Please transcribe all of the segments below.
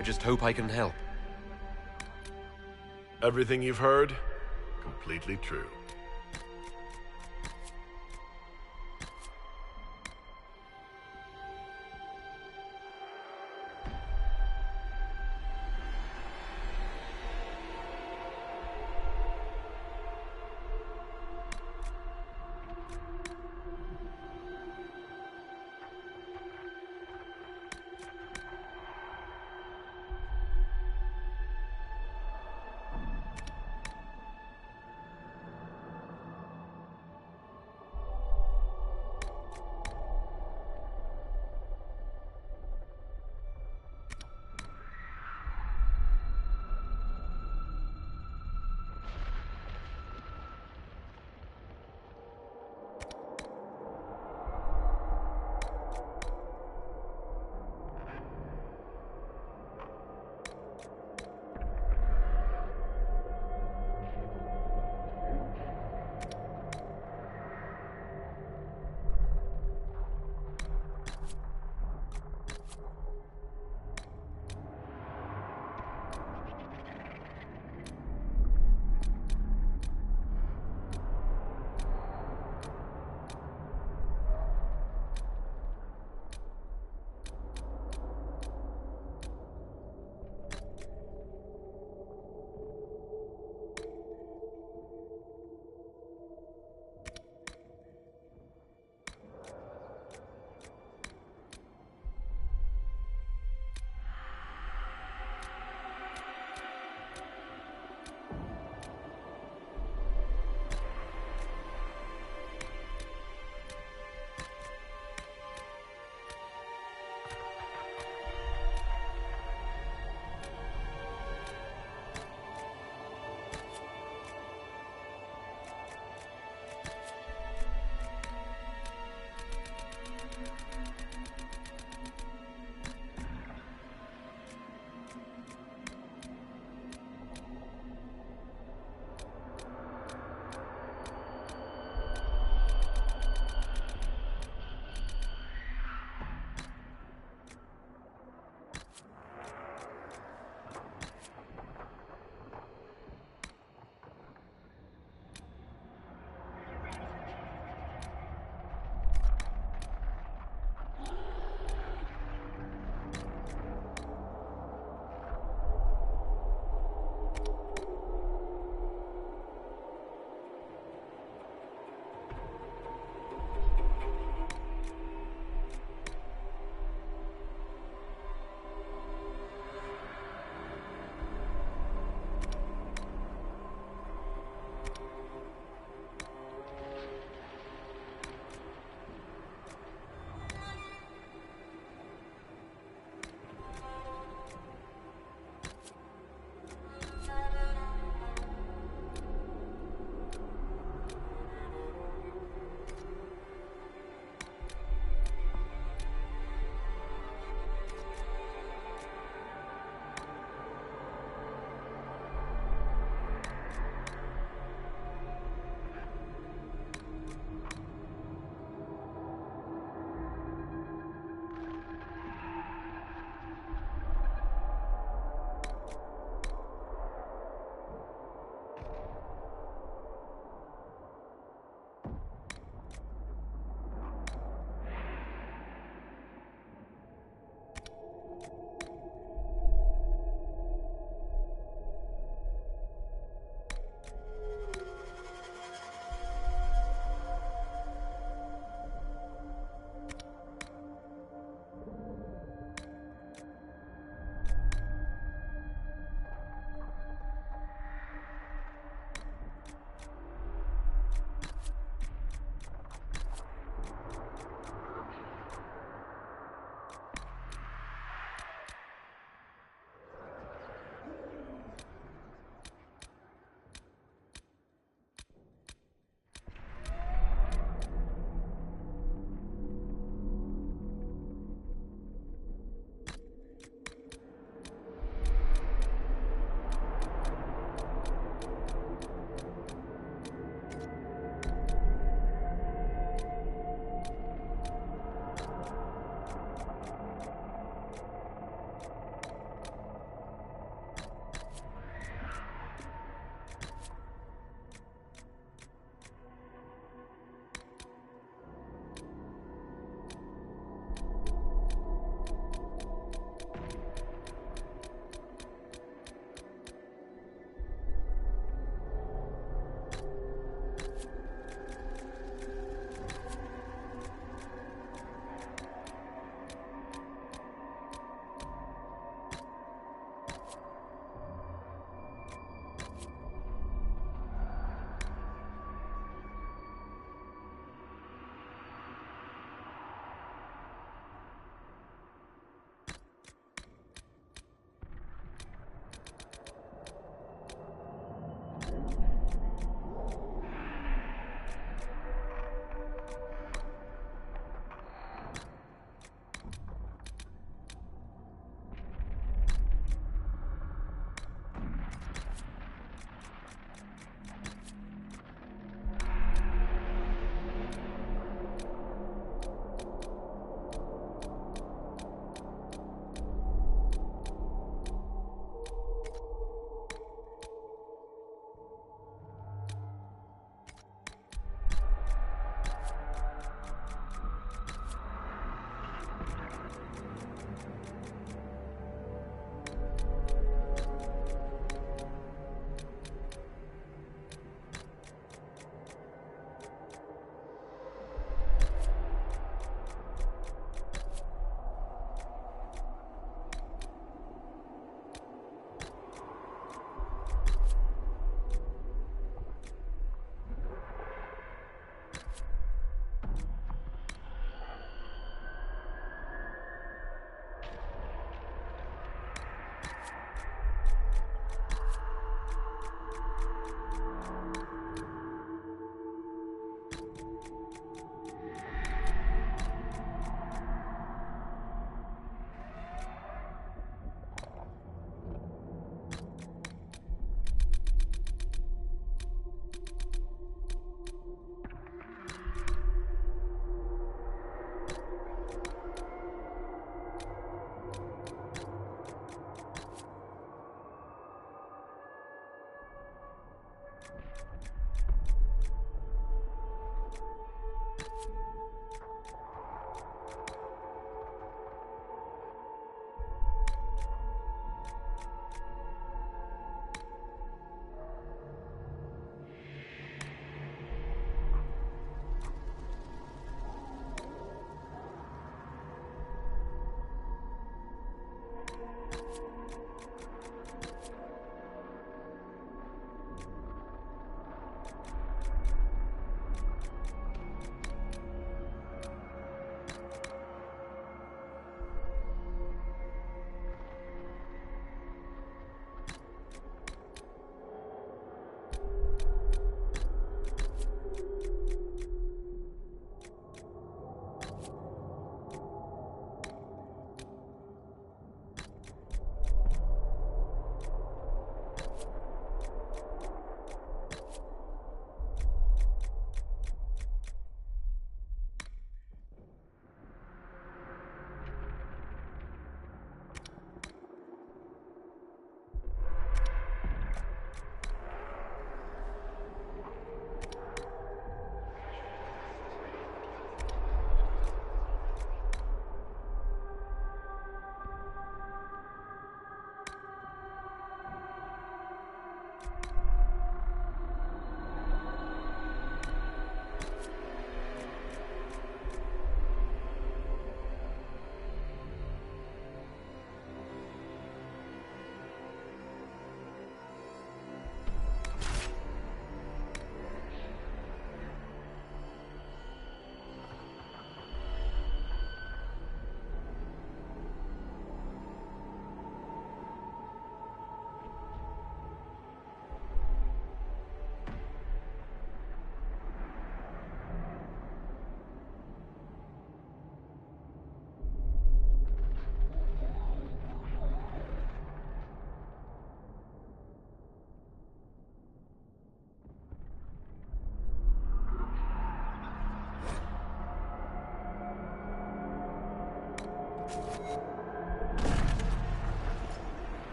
I just hope I can help. Everything you've heard? Completely true.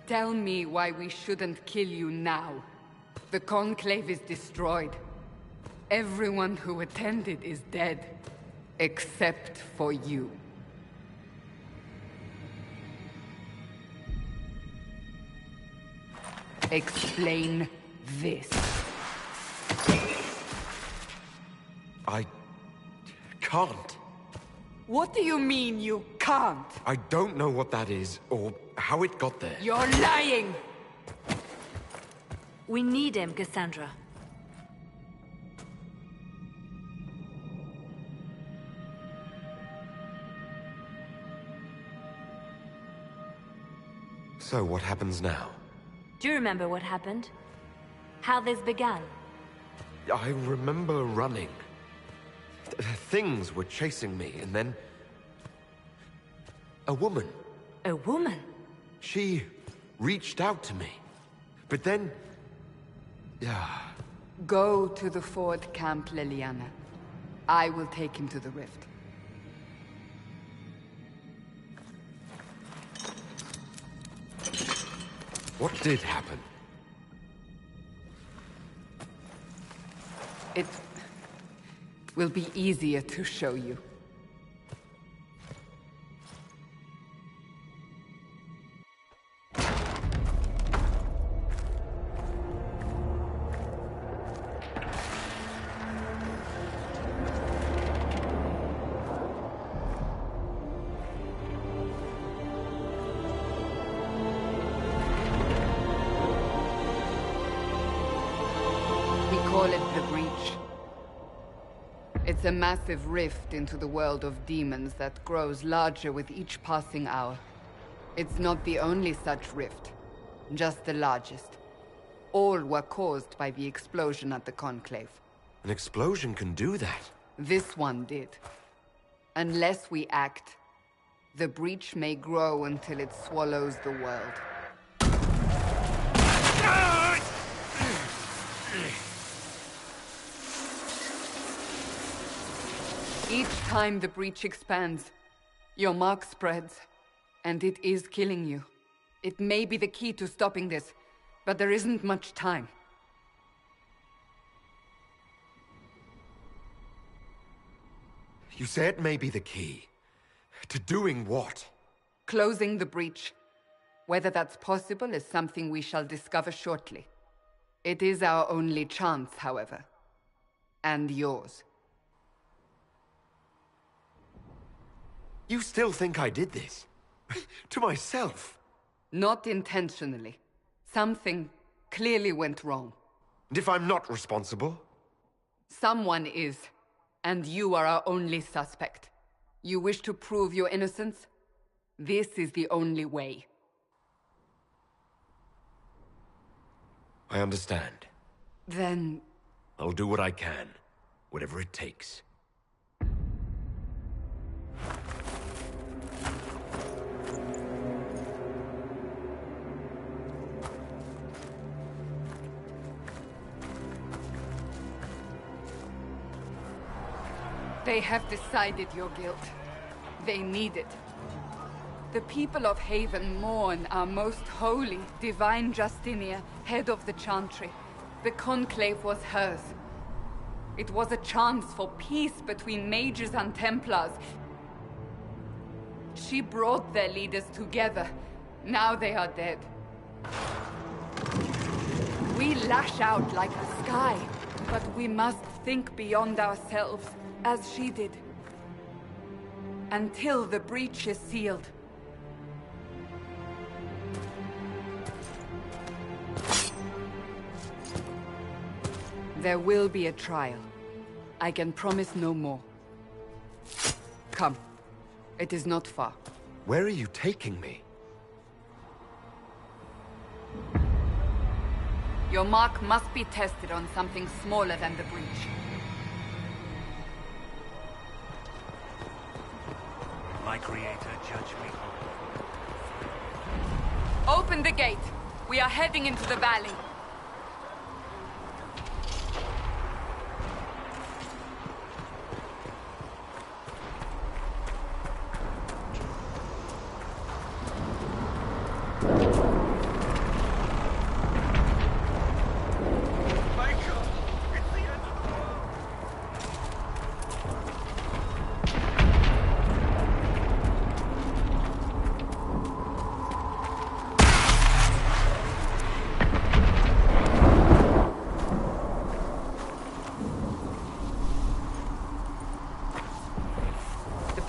Tell me why we shouldn't kill you now. The Conclave is destroyed. Everyone who attended is dead. Except for you. Explain this. I can't. What do you mean you can't? I don't know what that is, or how it got there. You're lying! We need him, Cassandra. So what happens now? Do you remember what happened? How this began? I remember running. Things were chasing me, and then... a woman. A woman? She reached out to me. But then... Go to the Ford Camp, Liliana. I will take him to the rift. What did happen? It will be easier to show you. Call it the Breach. It's a massive rift into the world of demons that grows larger with each passing hour. It's not the only such rift, just the largest. All were caused by the explosion at the Conclave. An explosion can do that? This one did. Unless we act, the Breach may grow until it swallows the world. Each time the Breach expands, your mark spreads, and it is killing you. It may be the key to stopping this, but there isn't much time. You say it may be the key. To doing what? Closing the Breach. Whether that's possible is something we shall discover shortly. It is our only chance, however. And yours. You still think I did this? To myself? Not intentionally. Something clearly went wrong. And if I'm not responsible? Someone is. And you are our only suspect. You wish to prove your innocence? This is the only way. I understand. Then... I'll do what I can. Whatever it takes. They have decided your guilt. They need it. The people of Haven mourn our most holy, divine Justinia, head of the Chantry. The Conclave was hers. It was a chance for peace between mages and Templars. She brought their leaders together. Now they are dead. We lash out like the sky, but we must think beyond ourselves, as she did. Until the breach is sealed. There will be a trial. I can promise no more. Come. It is not far. Where are you taking me? Your mark must be tested on something smaller than the breach. My creator, judge me. Open the gate. We are heading into the valley.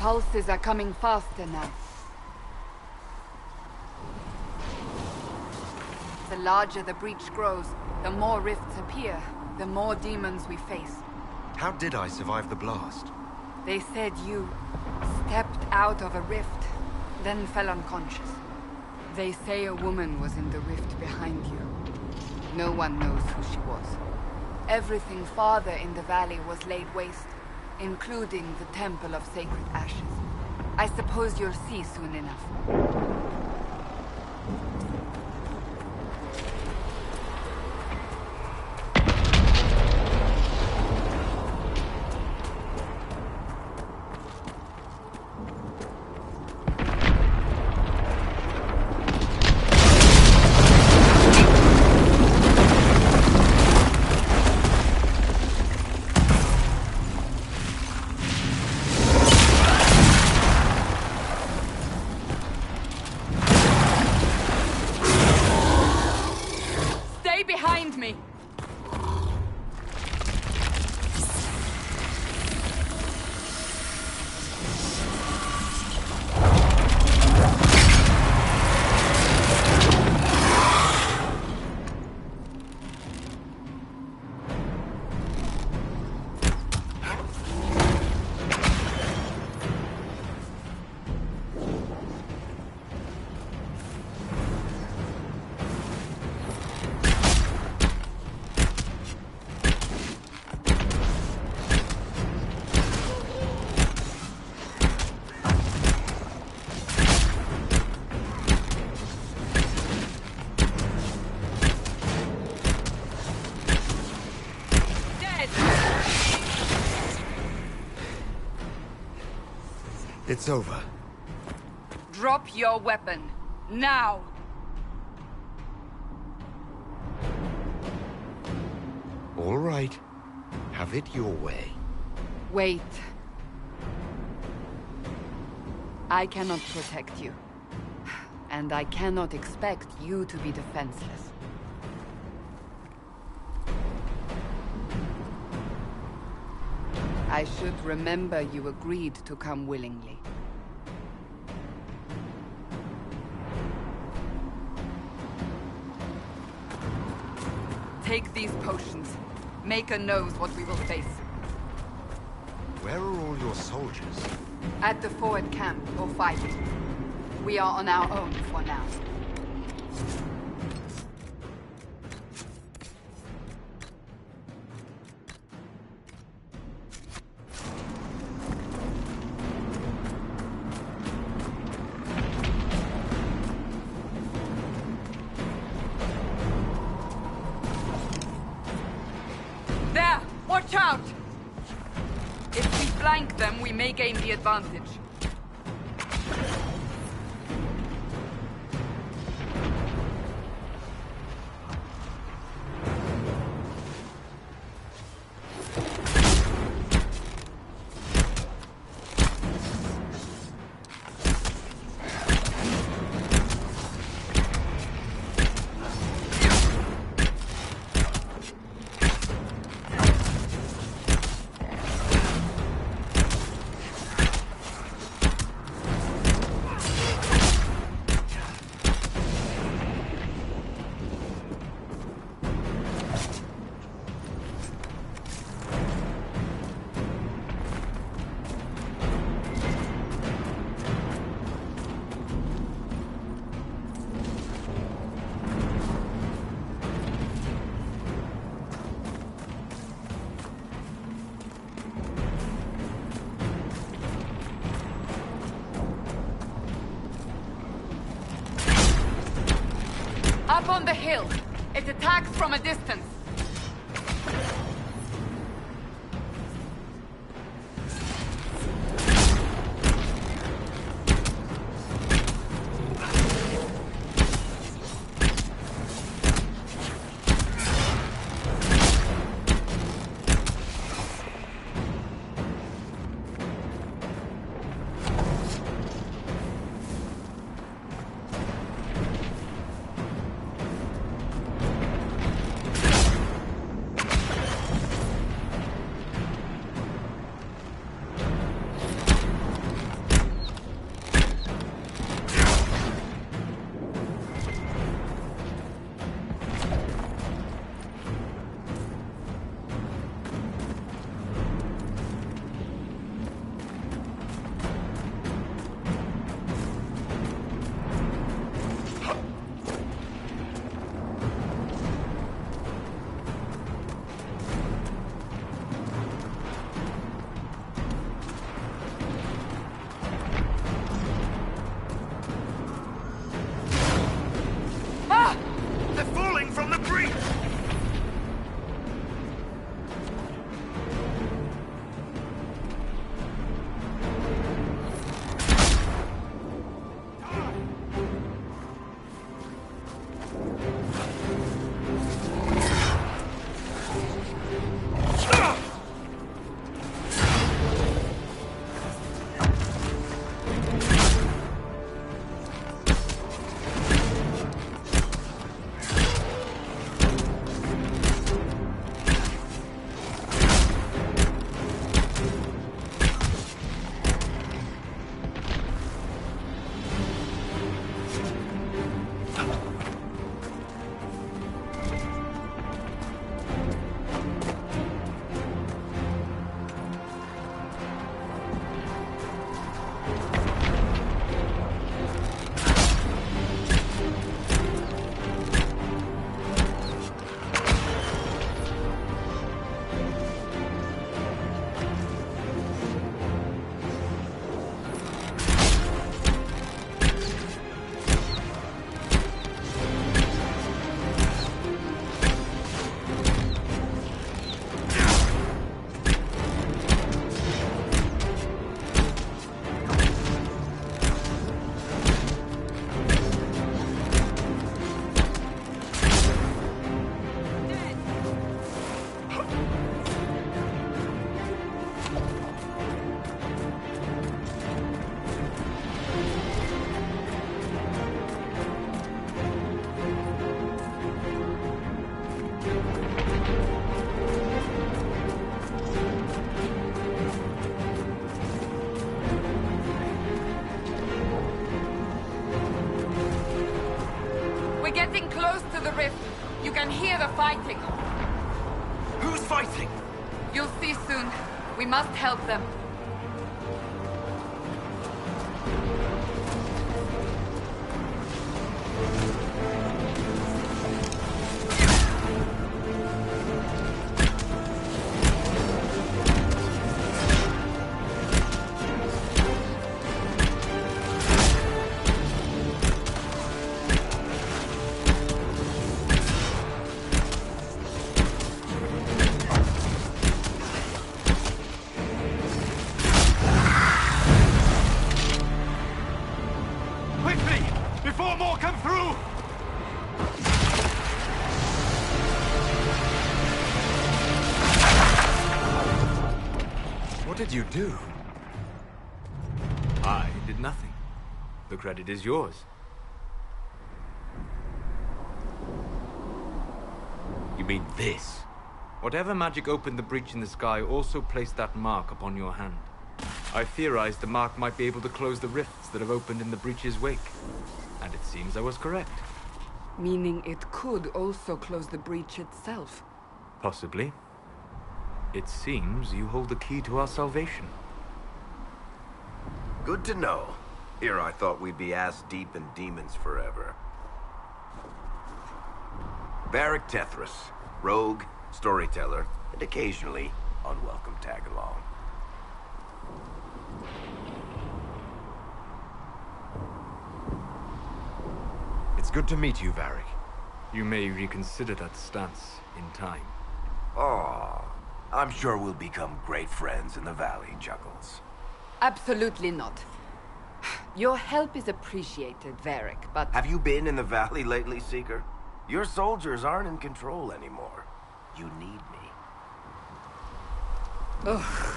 pulses are coming faster now. The larger the breach grows, the more rifts appear, the more demons we face. How did I survive the blast? They said you stepped out of a rift, then fell unconscious. They say a woman was in the rift behind you. No one knows who she was. Everything farther in the valley was laid waste, including the Temple of Sacred Ashes. I suppose you'll see soon enough. Behind me! It's over. Drop your weapon. Now! All right. Have it your way. Wait. I cannot protect you. And I cannot expect you to be defenseless. I should remember you agreed to come willingly. Take these potions. Maker knows what we will face. Where are all your soldiers? At the forward camp, or fighting. We are on our own for now. There! Watch out! If we flank them, we may gain the advantage. Up on the hill. It attacks from a distance. You can hear the fighting. Who's fighting? You'll see soon. We must help them. Quickly! Before more come through! What did you do? I did nothing. The credit is yours. You mean this? Whatever magic opened the breach in the sky also placed that mark upon your hand. I theorized the mark might be able to close the rifts that have opened in the breach's wake. And it seems I was correct. Meaning it could also close the breach itself. Possibly. It seems you hold the key to our salvation. Good to know. Here I thought we'd be ass-deep in demons forever. Varric Tethras, rogue, storyteller, and occasionally unwelcome tag-along. It's good to meet you, Varric. You may reconsider that stance in time. Oh, I'm sure we'll become great friends in the valley, Chuckles. Absolutely not. Your help is appreciated, Varric, but... Have you been in the valley lately, Seeker? Your soldiers aren't in control anymore. You need me. Ugh.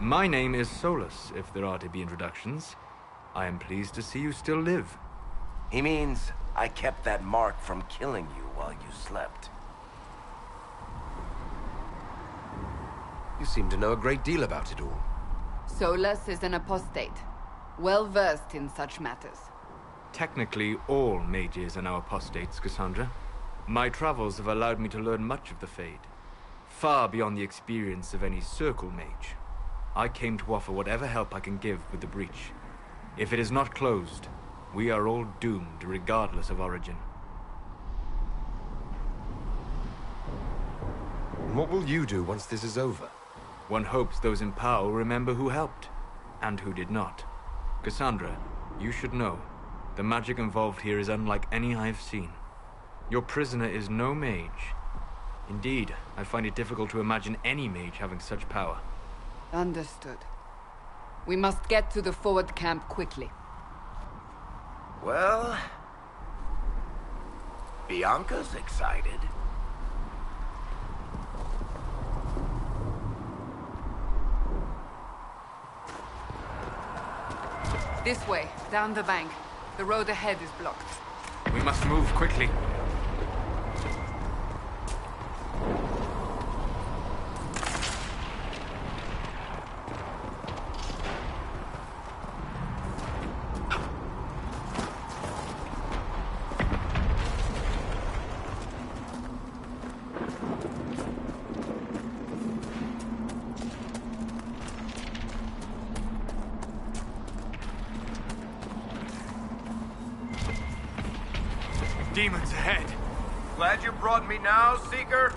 My name is Solus, if there are to be introductions. I am pleased to see you still live. He means I kept that mark from killing you while you slept. You seem to know a great deal about it all. Solus is an apostate, well-versed in such matters. Technically, all mages are now apostates, Cassandra. My travels have allowed me to learn much of the Fade, far beyond the experience of any Circle mage. I came to offer whatever help I can give with the breach. If it is not closed, we are all doomed, regardless of origin. And what will you do once this is over? One hopes those in power will remember who helped, and who did not. Cassandra, you should know, the magic involved here is unlike any I have seen. Your prisoner is no mage. Indeed, I find it difficult to imagine any mage having such power. Understood. We must get to the forward camp quickly. Well... Bianca's excited. This way, down the bank. The road ahead is blocked. We must move quickly. Demons ahead. Glad you brought me now, Seeker?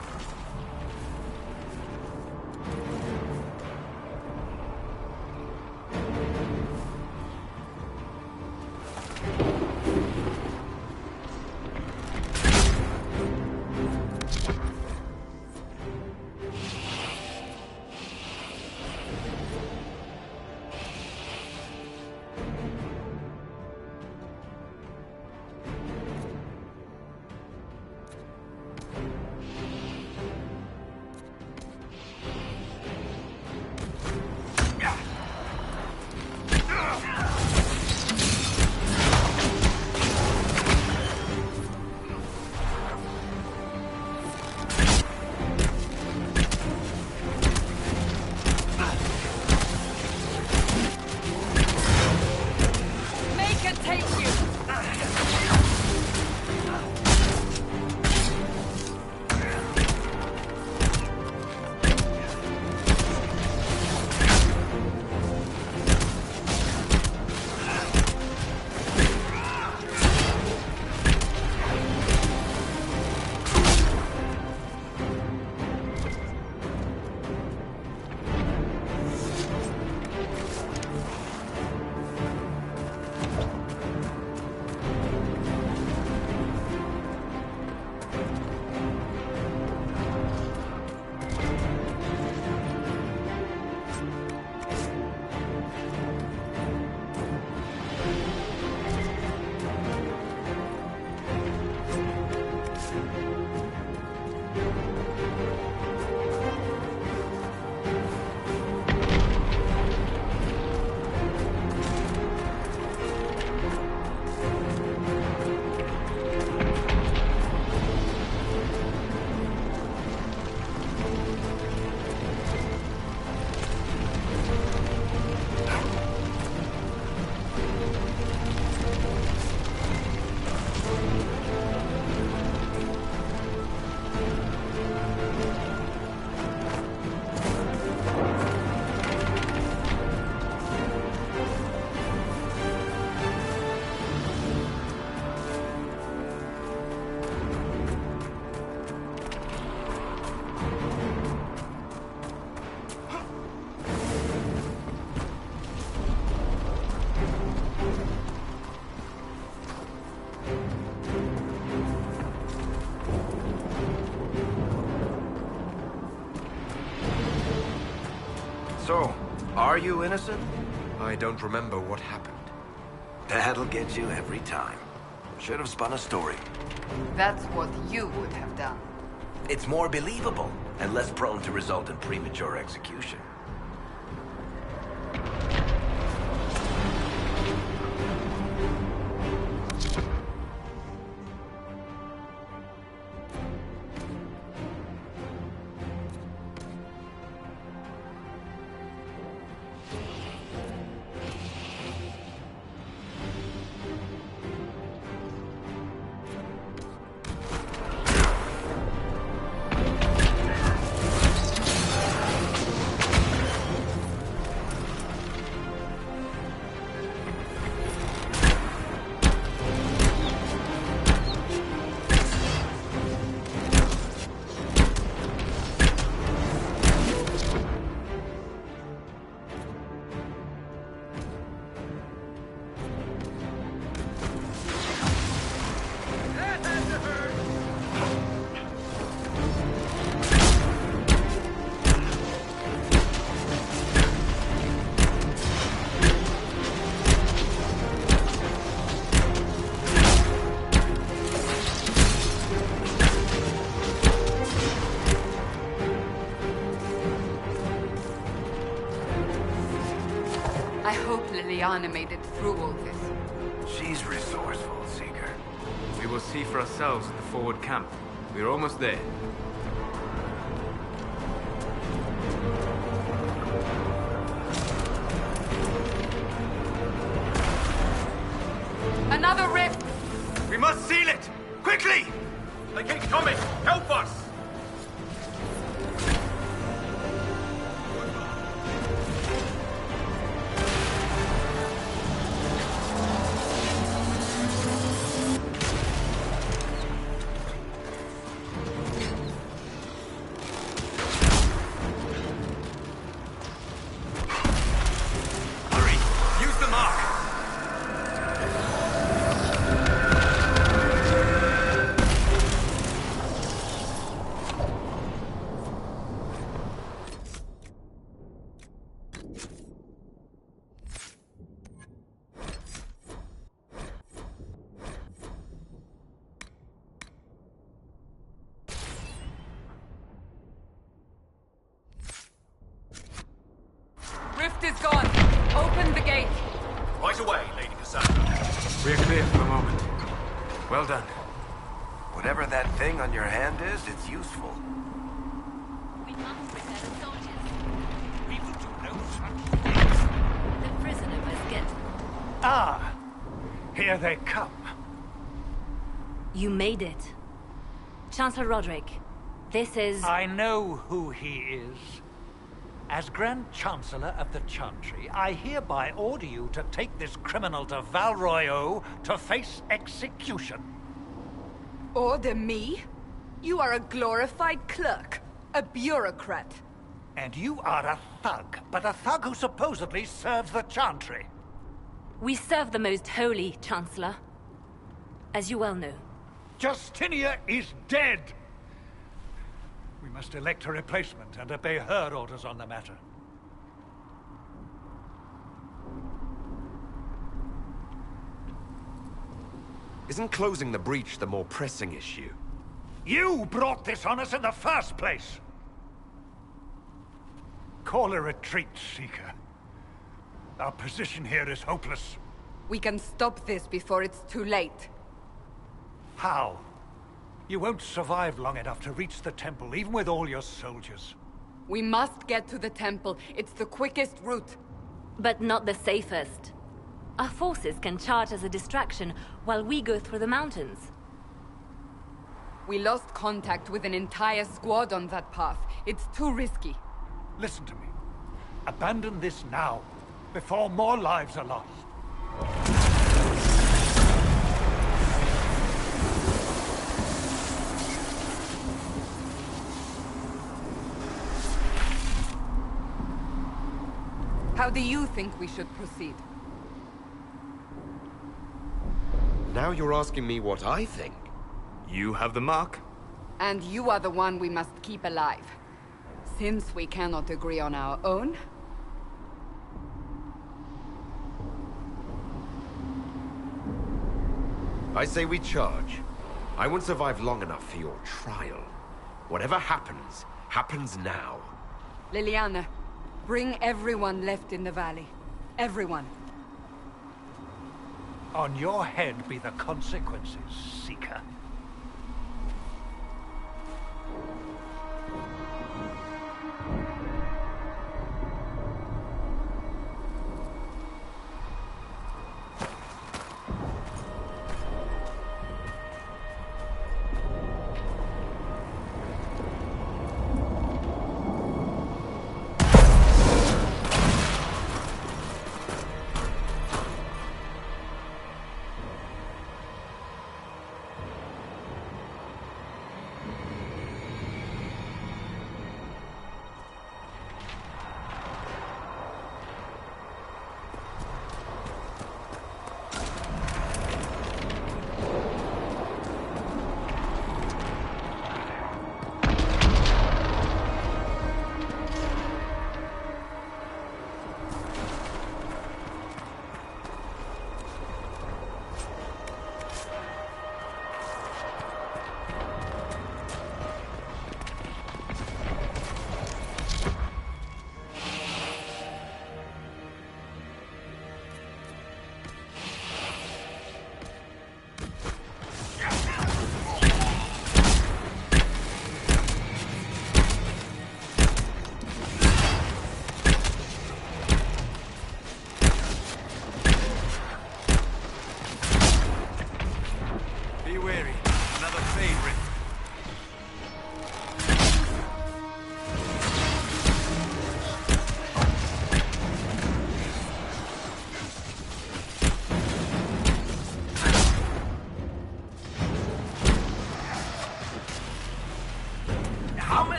Are you innocent? I don't remember what happened. That'll get you every time. Should have spun a story. That's what you would have done. It's more believable, and less prone to result in premature execution. I hope Liliana made it through all this. She's resourceful, Seeker. We will see for ourselves at the forward camp. We're almost there. Another rift! We must seal it! Quickly! They keep coming! Help us! Rift is gone. Open the gate. Right away, Lady Cassandra. We're clear for the moment. Well done. Whatever that thing on your hand is, it's useful. We must prepare the soldiers. We will do no such. The prisoner must get... Ah, here they come. You made it. Chancellor Roderick, this is... I know who he is. As Grand Chancellor of the Chantry, I hereby order you to take this criminal to Val Royeaux to face execution. Order me? You are a glorified clerk. A bureaucrat. And you are a thug, but a thug who supposedly serves the Chantry. We serve the most holy, Chancellor. As you well know. Justinia is dead! We must elect a replacement and obey her orders on the matter. Isn't closing the breach the more pressing issue? You brought this on us in the first place! Call a retreat, Seeker. Our position here is hopeless. We can stop this before it's too late. How? You won't survive long enough to reach the temple, even with all your soldiers. We must get to the temple. It's the quickest route. But not the safest. Our forces can charge as a distraction while we go through the mountains. We lost contact with an entire squad on that path. It's too risky. Listen to me. Abandon this now, before more lives are lost. How do you think we should proceed? Now you're asking me what I think. You have the mark. And you are the one we must keep alive. Since we cannot agree on our own, I say we charge. I won't survive long enough for your trial. Whatever happens, happens now. Liliana, bring everyone left in the valley. Everyone. On your head be the consequences, Seeker.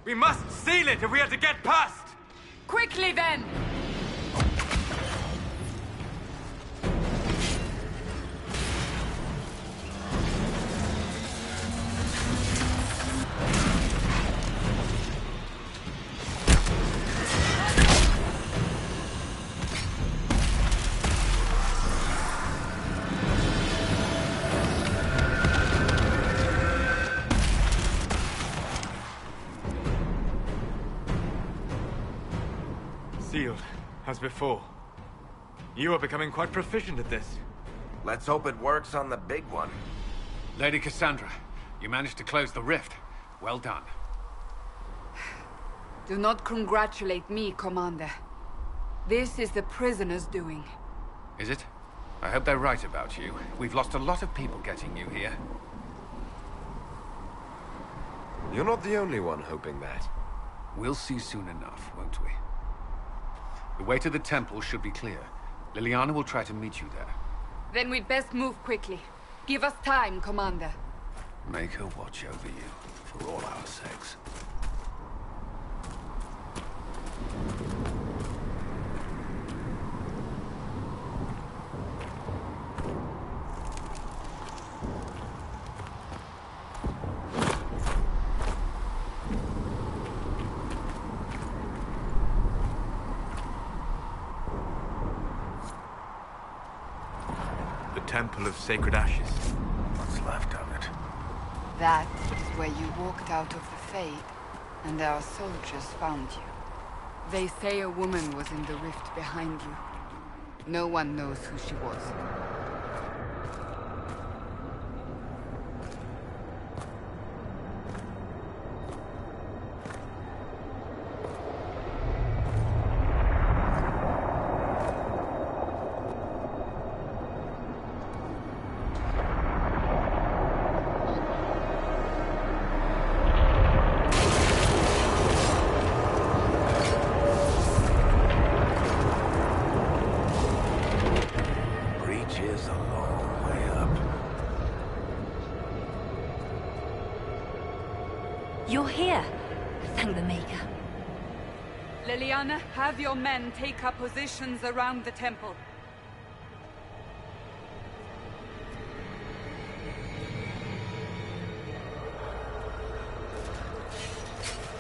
We must seal it if we are to get past! Quickly then! Sealed, as before. You are becoming quite proficient at this. Let's hope it works on the big one. Lady Cassandra, you managed to close the rift. Well done. Do not congratulate me, Commander. This is the prisoner's doing. Is it? I hope they're right about you. We've lost a lot of people getting you here. You're not the only one hoping that. We'll see soon enough, won't we? The way to the temple should be clear. Liliana will try to meet you there. Then we'd best move quickly. Give us time, Commander. Make her watch over you, for all our sakes. Temple of Sacred Ashes. What's left of it? That is where you walked out of the Fade, and our soldiers found you. They say a woman was in the rift behind you. No one knows who she was. You're here. Thank the Maker. Liliana, have your men take up positions around the temple.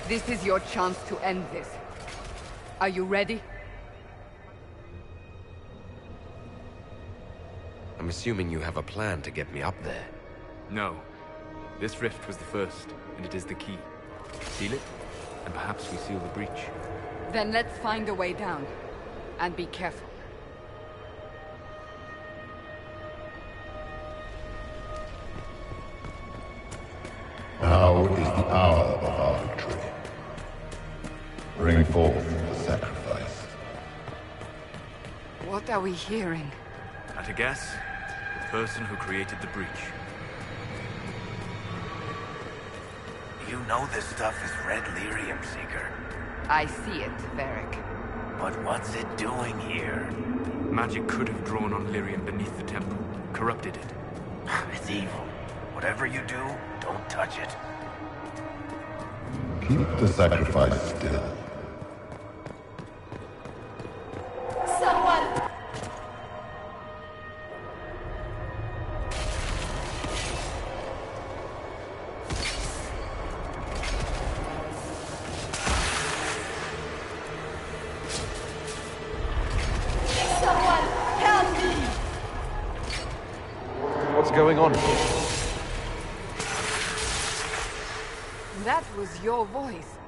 This is your chance to end this. Are you ready? I'm I'm assuming you have a plan to get me up there. No. This rift was the first, and it is the key. Seal it, and perhaps we seal the breach. Then let's find a way down. And be careful. Now is the hour of our victory. Bring forth the sacrifice. What are we hearing? At a guess, the person who created the breach. You know this stuff is red lyrium, Seeker. I see it, Varric. But what's it doing here? Magic could have drawn on lyrium beneath the temple, corrupted it. It's evil. Whatever you do, don't touch it. Keep the sacrifice still. Someone! What's going on here? That was your voice.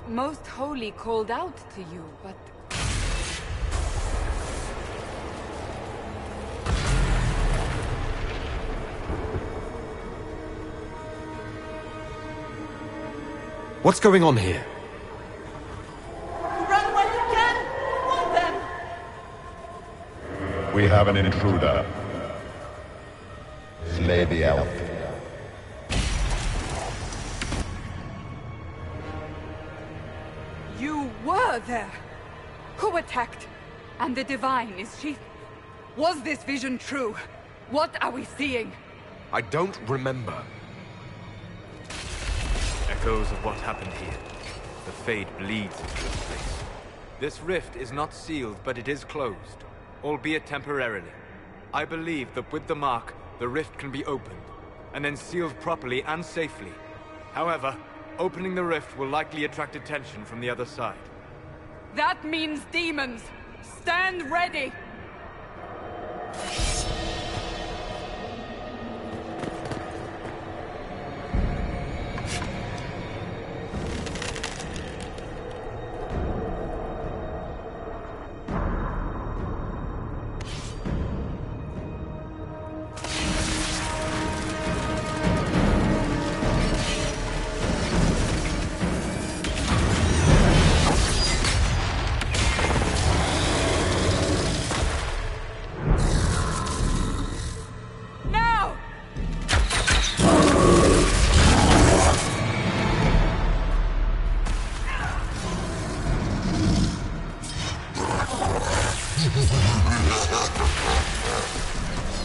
Most Holy called out to you, but... What's going on here? Run when you can! Want them! We have an intruder. Slay the elf. You were there! Who attacked? And the Divine, is she... Was this vision true? What are we seeing? I don't remember. Echoes of what happened here. The Fade bleeds into this place. This rift is not sealed, but it is closed, albeit temporarily. I believe that with the mark, the rift can be opened, and then sealed properly and safely. However, opening the rift will likely attract attention from the other side. That means demons! Stand ready!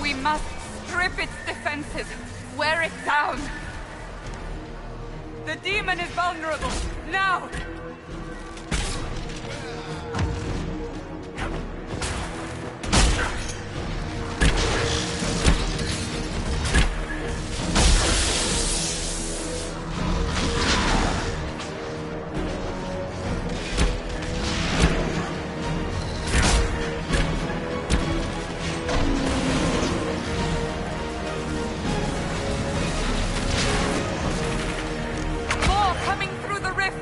We must strip its defenses, wear it down. The demon is vulnerable, now! More coming through the rift!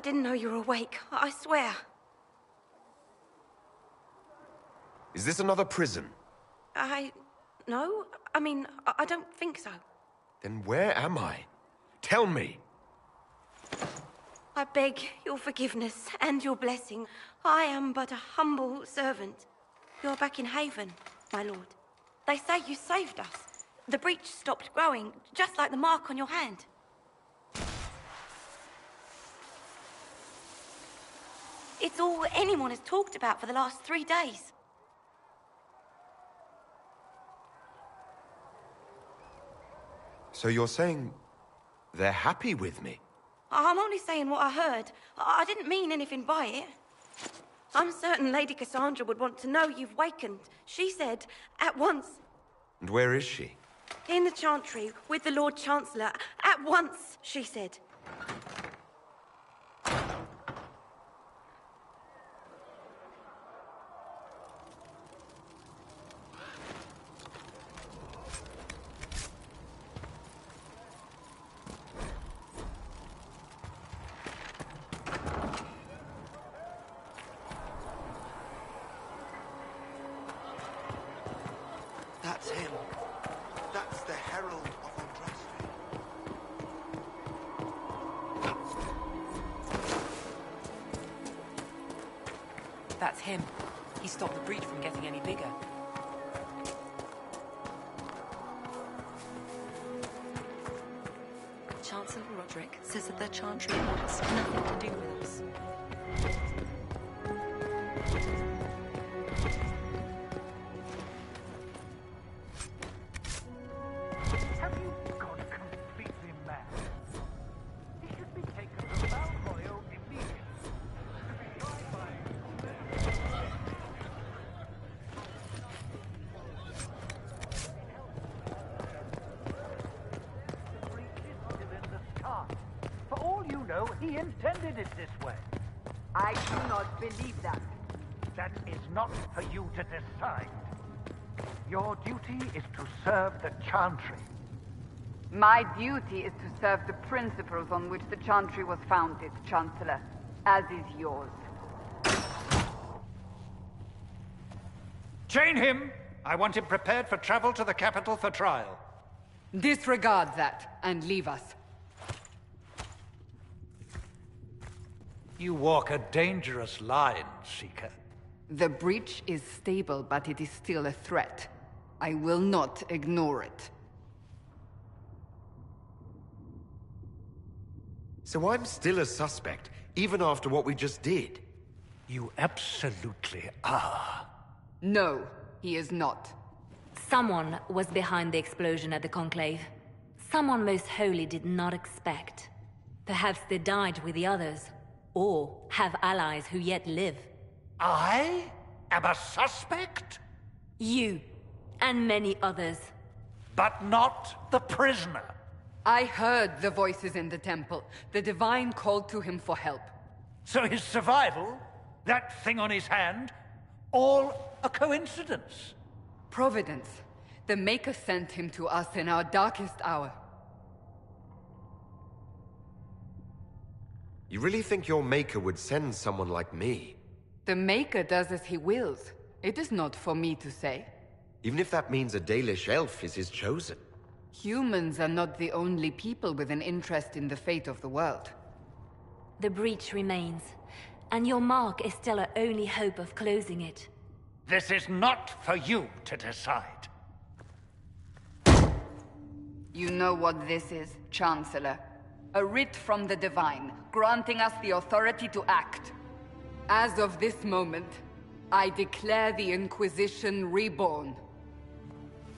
didn't know you were awake. I swear. Is this another prison? No. I mean, I don't think so. Then where am I? Tell me! I beg your forgiveness and your blessing. I am but a humble servant. You're back in Haven, my lord. They say you saved us. The breach stopped growing, just like the mark on your hand. It's all anyone has talked about for the last 3 days. So you're saying they're happy with me? I'm only saying what I heard. I didn't mean anything by it. I'm certain Lady Cassandra would want to know you've wakened. She said, at once. And where is she? In the Chantry, with the Lord Chancellor. At once, she said. That's him. That's the Herald of Andraste. That's him. He stopped the breach from getting any bigger. Chancellor Roderick says that the Chantry wants nothing to do with us. Have you gone completely mad? He should be taken to Valroyo immediately. To be tried by... The breach is still in the sky. For all you know, he intended it this way. I do not believe that. That is not for you to decide. Your duty is to serve the Chantry. My duty is to serve the principles on which the Chantry was founded, Chancellor, as is yours. Chain him! I want him prepared for travel to the capital for trial. Disregard that, and leave us. You walk a dangerous line, Seeker. The breach is stable, but it is still a threat. I will not ignore it. So I'm still a suspect, even after what we just did? You absolutely are. No, he is not. Someone was behind the explosion at the Conclave. Someone most holy did not expect. Perhaps they died with the others, or have allies who yet live. I am a suspect? You, and many others. But not the prisoner. I heard the voices in the temple. The Divine called to him for help. So his survival, that thing on his hand, all a coincidence? Providence. The Maker sent him to us in our darkest hour. You really think your Maker would send someone like me? The Maker does as he wills. It is not for me to say. Even if that means a Dalish elf is his chosen. Humans are not the only people with an interest in the fate of the world. The breach remains, and your mark is still our only hope of closing it. This is not for you to decide. You know what this is, Chancellor. A writ from the Divine, granting us the authority to act. As of this moment, I declare the Inquisition reborn.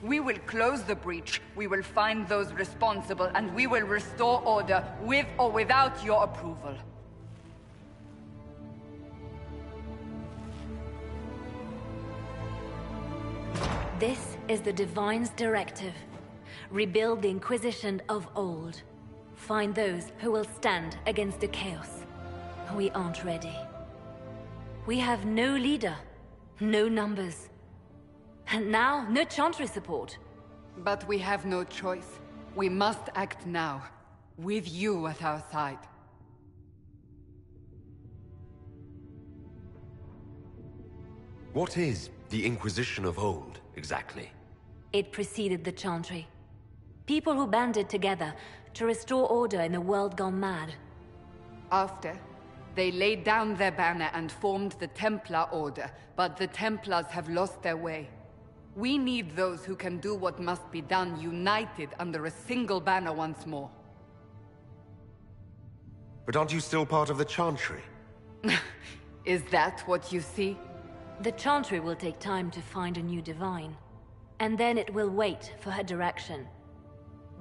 We will close the breach, we will find those responsible, and we will restore order, with or without your approval. This is the Divine's directive. Rebuild the Inquisition of old. Find those who will stand against the chaos. We aren't ready. We have no leader, no numbers. And now, no Chantry support. But we have no choice. We must act now, with you at our side. What is the Inquisition of old, exactly? It preceded the Chantry. People who banded together to restore order in a world gone mad. After, they laid down their banner and formed the Templar Order, but the Templars have lost their way. We need those who can do what must be done, united under a single banner once more. But aren't you still part of the Chantry? Is that what you see? The Chantry will take time to find a new divine. And then it will wait for her direction.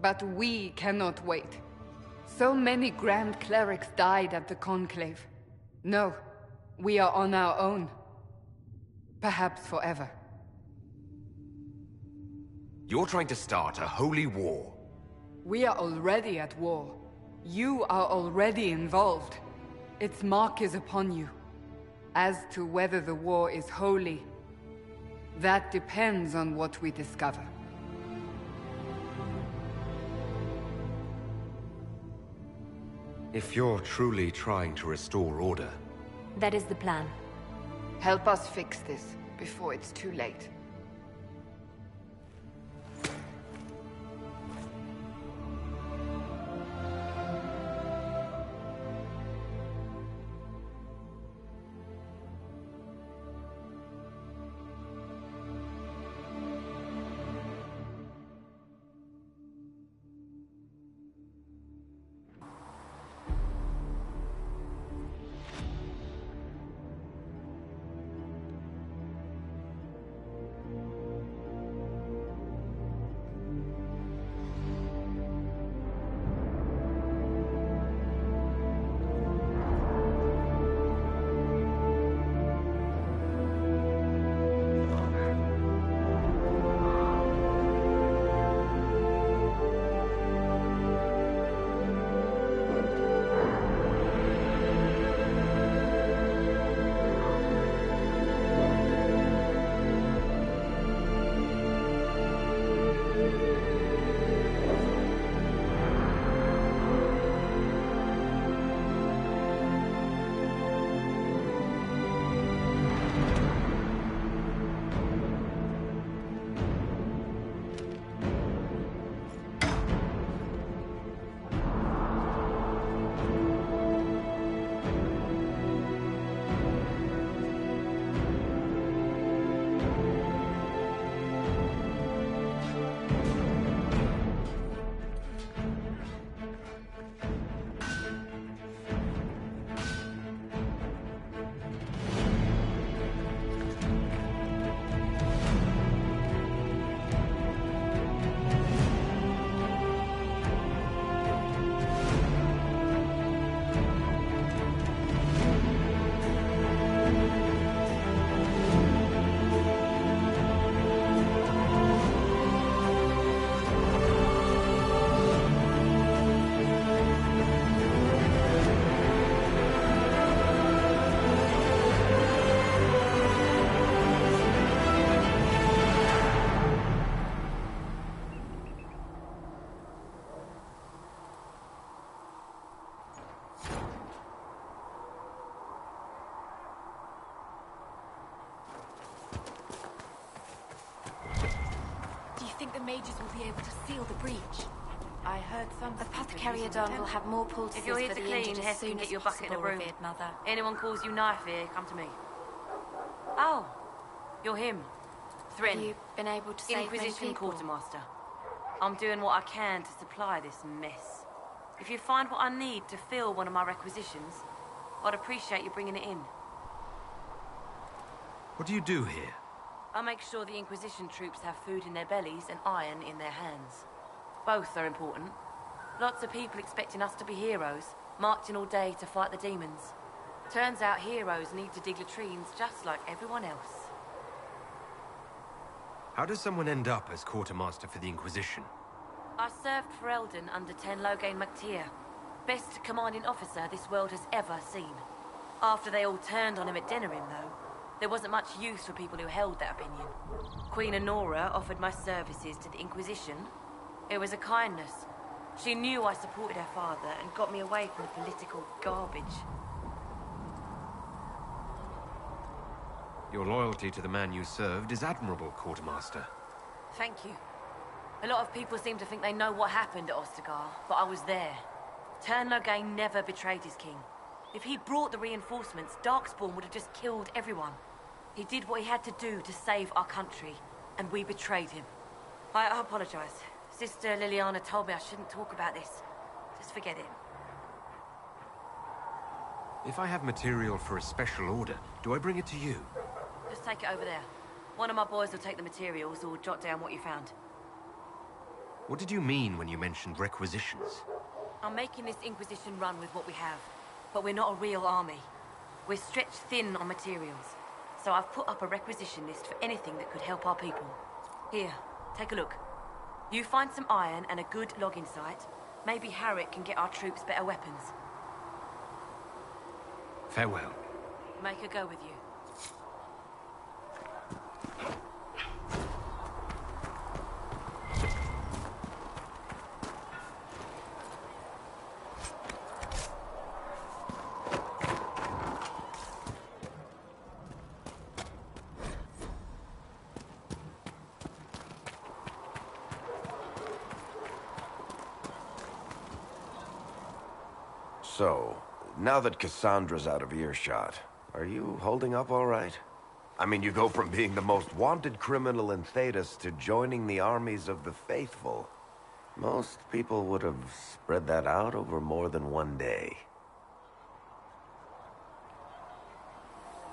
But we cannot wait. So many Grand Clerics died at the Conclave. No, we are on our own. Perhaps forever. You're trying to start a holy war. We are already at war. You are already involved. Its mark is upon you. As to whether the war is holy, that depends on what we discover. If you're truly trying to restore order... That is the plan. Help us fix this before it's too late. The mages will be able to seal the breach. I heard some. Apothecary Adon will have more poultices if you're here for to the clean, injured as Hess soon can get as your bucket and a possible, broom. revered mother. Anyone calls you knife here, come to me. Oh, you're him. Thrin. Have you been able to save many Inquisition people? Quartermaster. I'm doing what I can to supply this mess. If you find what I need to fill one of my requisitions, I'd appreciate you bringing it in. What do you do here? I make sure the Inquisition troops have food in their bellies and iron in their hands. Both are important. Lots of people expecting us to be heroes, marching all day to fight the demons. Turns out heroes need to dig latrines just like everyone else. How does someone end up as quartermaster for the Inquisition? I served for Eldon under Ten Loghain MacTier. Best commanding officer this world has ever seen. After they all turned on him at Denerim, though, there wasn't much use for people who held that opinion. Queen Honora offered my services to the Inquisition. It was a kindness. She knew I supported her father and got me away from the political garbage. Your loyalty to the man you served is admirable, Quartermaster. Thank you. A lot of people seem to think they know what happened at Ostagar, but I was there. Turn Loghain never betrayed his king. If he'd brought the reinforcements, Darkspawn would have just killed everyone. He did what he had to do to save our country, and we betrayed him. I apologize. Sister Liliana told me I shouldn't talk about this. Just forget it. If I have material for a special order, do I bring it to you? Just take it over there. One of my boys will take the materials or jot down what you found. What did you mean when you mentioned requisitions? I'm making this Inquisition run with what we have, but we're not a real army. We're stretched thin on materials, so I've put up a requisition list for anything that could help our people. Here, take a look. You find some iron and a good logging site, maybe Harriet can get our troops better weapons. Farewell. Make her go with you. So, now that Cassandra's out of earshot, are you holding up all right? I mean, you go from being the most wanted criminal in Thedas to joining the armies of the faithful. Most people would have spread that out over more than one day.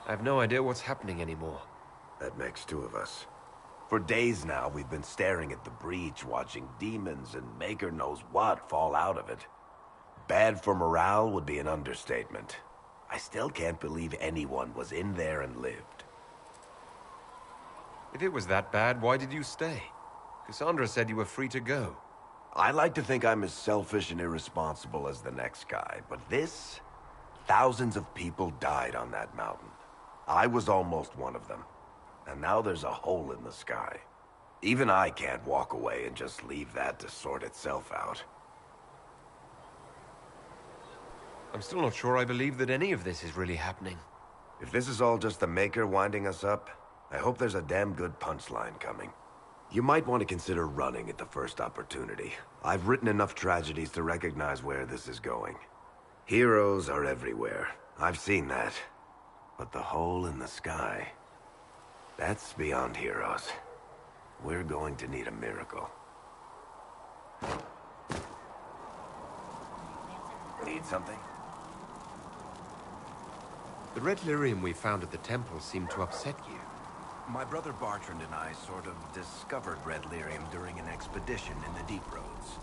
I have no idea what's happening anymore. That makes two of us. For days now, we've been staring at the breach, watching demons and Maker knows what fall out of it. Bad for morale would be an understatement. I still can't believe anyone was in there and lived. If it was that bad, why did you stay? Cassandra said you were free to go. I like to think I'm as selfish and irresponsible as the next guy, but this... Thousands of people died on that mountain. I was almost one of them. And now there's a hole in the sky. Even I can't walk away and just leave that to sort itself out. I'm still not sure I believe that any of this is really happening. If this is all just the Maker winding us up, I hope there's a damn good punchline coming. You might want to consider running at the first opportunity. I've written enough tragedies to recognize where this is going. Heroes are everywhere. I've seen that. But the hole in the sky... that's beyond heroes. We're going to need a miracle. Need something? The red lyrium we found at the temple seemed to upset you. My brother Bartrand and I sort of discovered red lyrium during an expedition in the Deep Roads.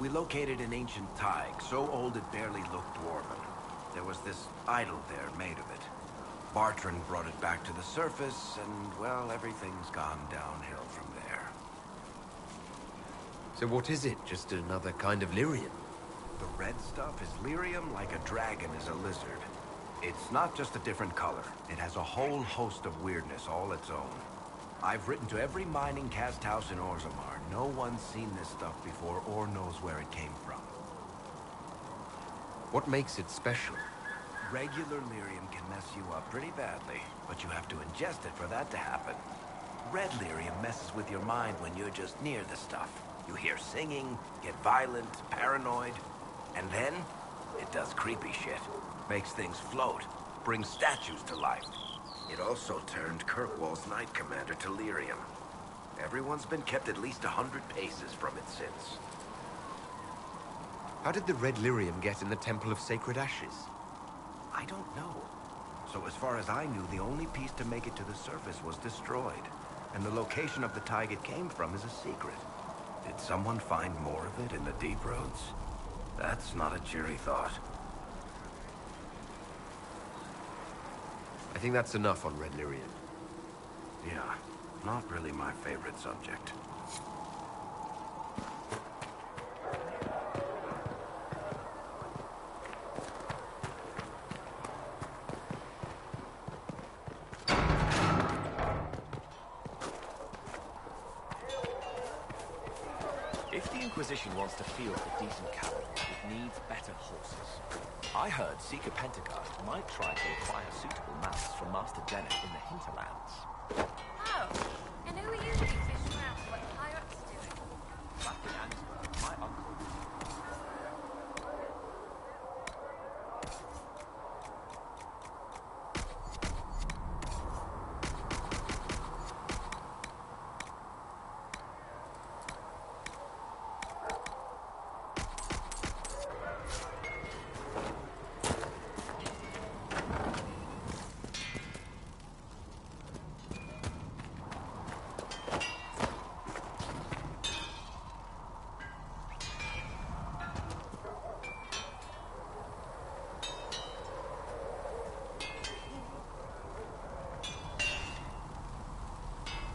We located an ancient thaig, so old it barely looked dwarven. There was this idol there made of it. Bartrand brought it back to the surface, and, well, everything's gone downhill from there. So what is it? Just another kind of lyrium? The red stuff is lyrium like a dragon is a lizard. It's not just a different color. It has a whole host of weirdness all its own. I've written to every mining cast house in Orzammar. No one's seen this stuff before or knows where it came from. What makes it special? Regular lyrium can mess you up pretty badly, but you have to ingest it for that to happen. Red lyrium messes with your mind when you're just near the stuff. You hear singing, get violent, paranoid, and then it does creepy shit. Makes things float, brings statues to life. It also turned Kirkwall's Knight Commander to lyrium. Everyone's been kept at least 100 paces from it since. How did the red lyrium get in the Temple of Sacred Ashes? I don't know. So as far as I knew, the only piece to make it to the surface was destroyed. And the location of the thaig it came from is a secret. Did someone find more of it in the Deep Roads? That's not a cheery thought. I think that's enough on red lyrium. Yeah, not really my favorite subject. If the Inquisition wants to field a decent cavalry, it needs better horses. I heard Seeker Pentecost might try to acquire suitable mounts from Master Dennet in the hinterlands. Oh, and who are you to be fishing around for what pirates are doing? Back in Ansburg, my uncle...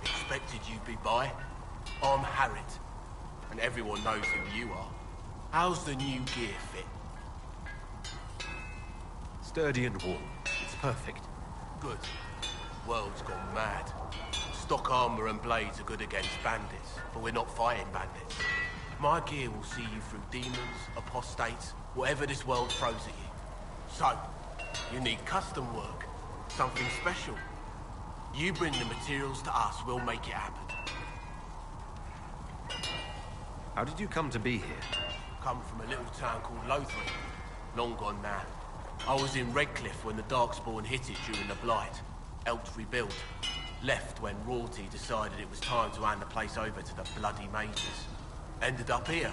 Expected you'd be by. I'm Harriet, and everyone knows who you are. How's the new gear fit? Sturdy and warm. It's perfect. Good. World's gone mad. Stock armor and blades are good against bandits, but we're not fighting bandits. My gear will see you through demons, apostates, whatever this world throws at you. So, you need custom work, something special. You bring the materials to us, we'll make it happen. How did you come to be here? Come from a little town called Lothring. Long gone now. I was in Redcliffe when the Darkspawn hit it during the Blight. Helped rebuild. Left when royalty decided it was time to hand the place over to the bloody mages. Ended up here.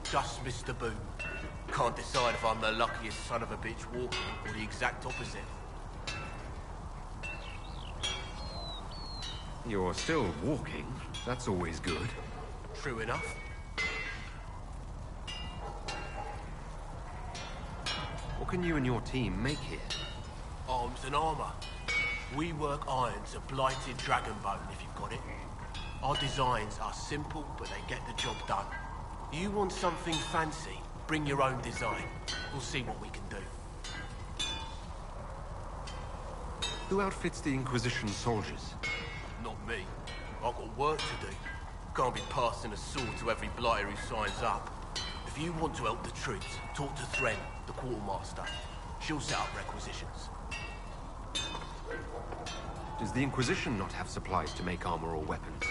Just missed the boom. Can't decide if I'm the luckiest son of a bitch walking or the exact opposite. You're still walking. That's always good. True enough. What can you and your team make here? Arms and armor. We work iron to blighted dragonbone, if you've got it. Our designs are simple, but they get the job done. You want something fancy? Bring your own design. We'll see what we can do. Who outfits the Inquisition soldiers? Not me. I've got work to do. Can't be passing a sword to every blighter who signs up. If you want to help the troops, talk to Thren, the quartermaster. She'll set up requisitions. Does the Inquisition not have supplies to make armor or weapons?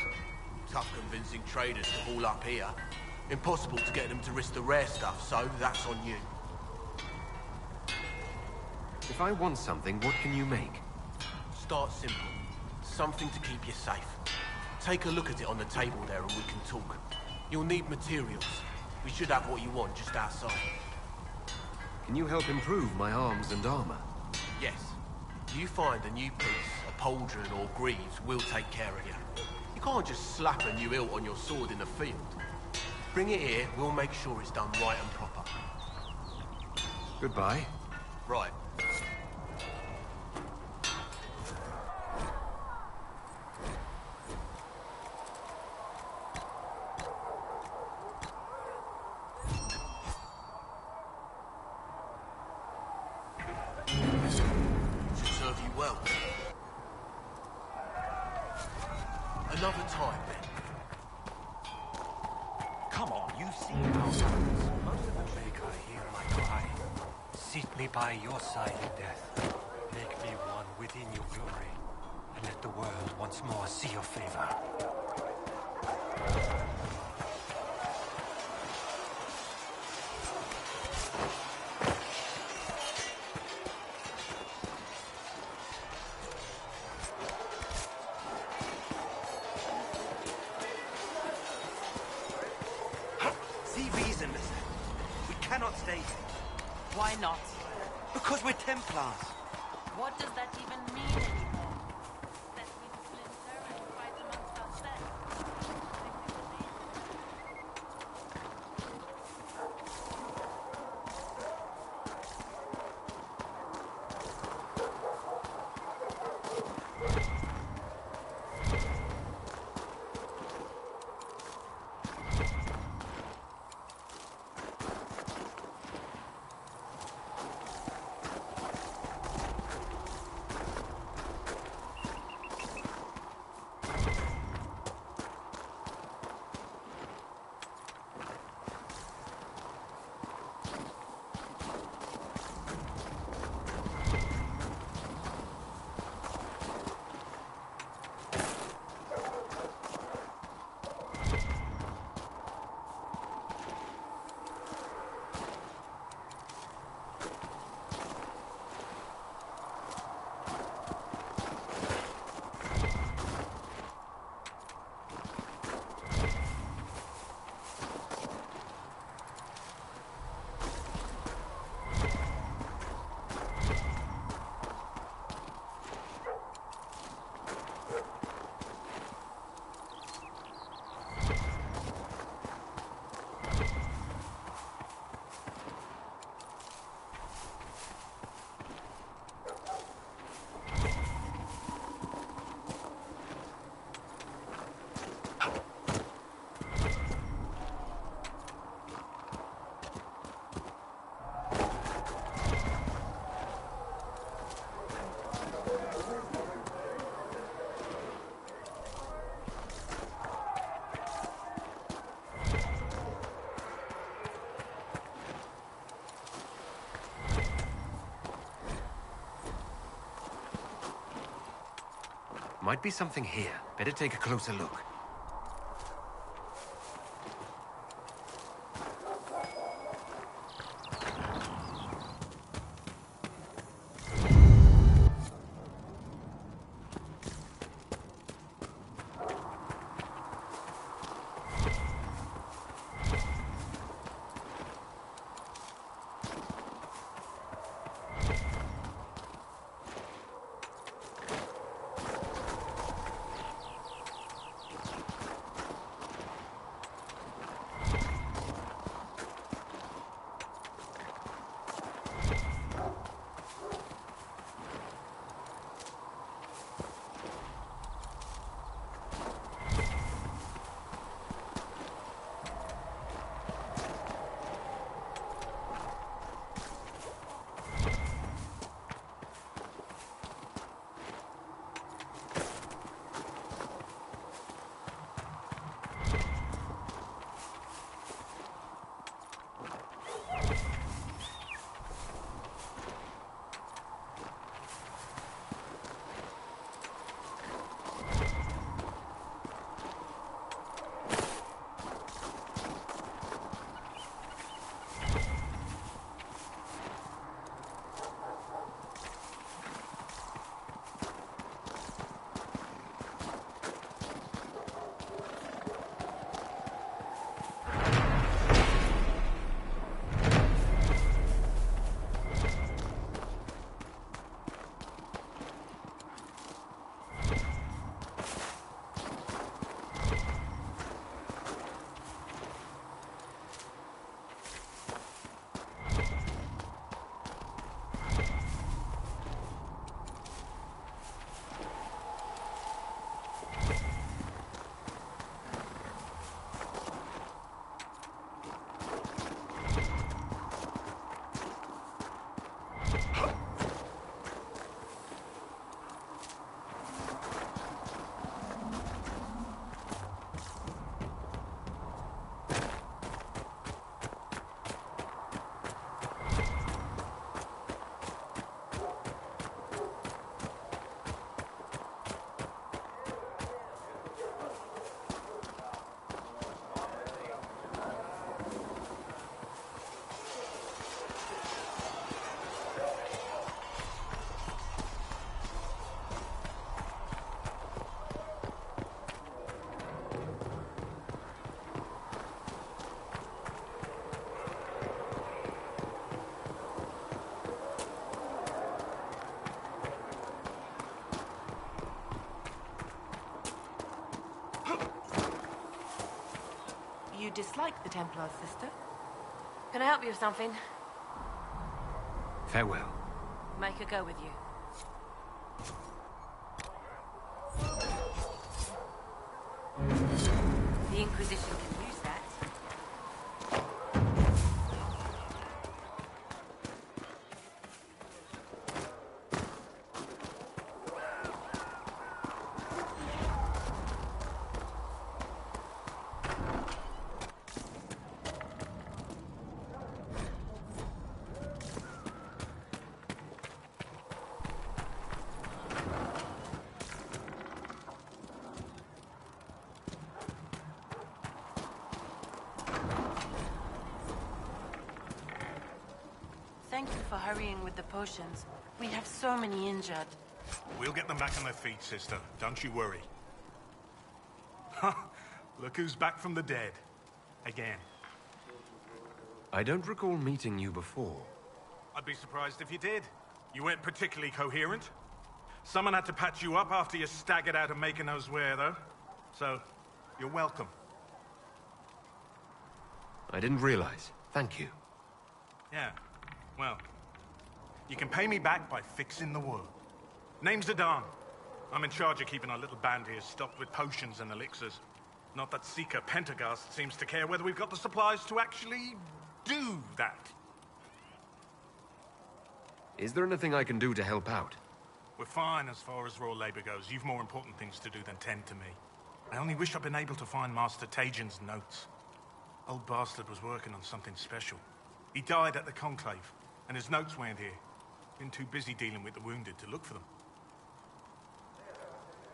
Tough convincing traders to haul up here. Impossible to get them to risk the rare stuff, so that's on you. If I want something, what can you make? Start simple. Something to keep you safe. Take a look at it on the table there and we can talk. You'll need materials. We should have what you want just outside. Can you help improve my arms and armor? Yes. You find a new piece, a pauldron or greaves, we'll take care of you. You can't just slap a new hilt on your sword in the field. Bring it here, we'll make sure it's done right and proper. Goodbye. Right. Should serve you well. Another time, then. Come on, you see how most of the make I hear my cry. Seat me by your side in death. Make me one within your glory. And let the world once more see your favor. See reason, mister. We cannot stay here. Why not? Because we're Templars. What does that even mean anymore? That we splinter and fight amongst ourselves? Might be something here. Better take a closer look. You dislike the Templars, sister? Can I help you with something? Farewell. Make her go with you. The Inquisition can use that. Thank you for hurrying with the potions. We have so many injured. We'll get them back on their feet, sister. Don't you worry. Look who's back from the dead. Again. I don't recall meeting you before. I'd be surprised if you did. You weren't particularly coherent. Someone had to patch you up after you staggered out of making those wear, though. So, you're welcome. I didn't realize. Thank you. Yeah. Well, you can pay me back by fixing the world. Name's Adan. I'm in charge of keeping our little band here stocked with potions and elixirs. Not that Seeker Pentagast seems to care whether we've got the supplies to actually do that. Is there anything I can do to help out? We're fine as far as raw labor goes. You've more important things to do than tend to me. I only wish I'd been able to find Master Tajin's notes. Old bastard was working on something special. He died at the Conclave, and his notes weren't here. Been too busy dealing with the wounded to look for them.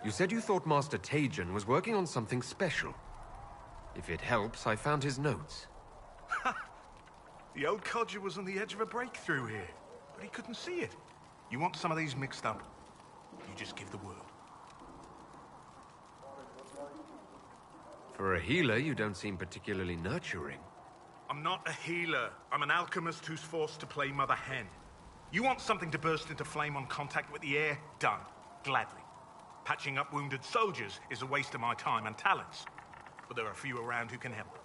You said you thought Master Tajan was working on something special. If it helps, I found his notes. The old codger was on the edge of a breakthrough here, but he couldn't see it. You want some of these mixed up? You just give the word. For a healer, you don't seem particularly nurturing. I'm not a healer. I'm an alchemist who's forced to play Mother Hen. You want something to burst into flame on contact with the air? Done. Gladly. Patching up wounded soldiers is a waste of my time and talents. But there are a few around who can help.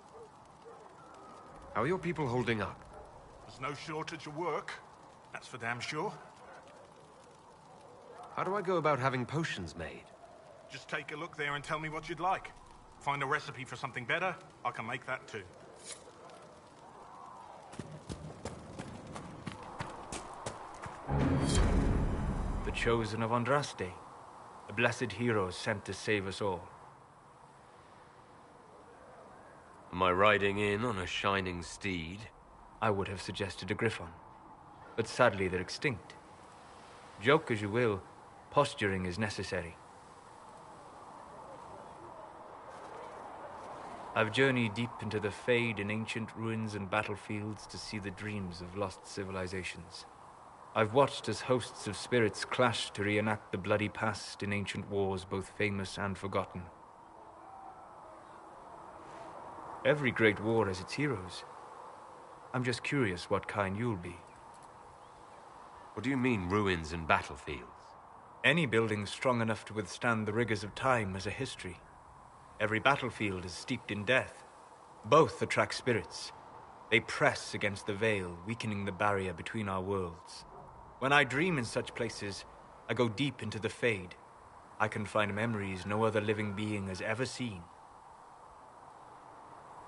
How are your people holding up? There's no shortage of work. That's for damn sure. How do I go about having potions made? Just take a look there and tell me what you'd like. Find a recipe for something better, I can make that too. The chosen of Andraste, a blessed hero sent to save us all. Am I riding in on a shining steed? I would have suggested a griffon, but sadly they're extinct. Joke as you will, posturing is necessary. I've journeyed deep into the Fade in ancient ruins and battlefields to see the dreams of lost civilizations. I've watched as hosts of spirits clash to reenact the bloody past in ancient wars, both famous and forgotten. Every great war has its heroes. I'm just curious what kind you'll be. What do you mean, ruins and battlefields? Any building strong enough to withstand the rigors of time has a history. Every battlefield is steeped in death. Both attract spirits. They press against the veil, weakening the barrier between our worlds. When I dream in such places, I go deep into the Fade. I can find memories no other living being has ever seen.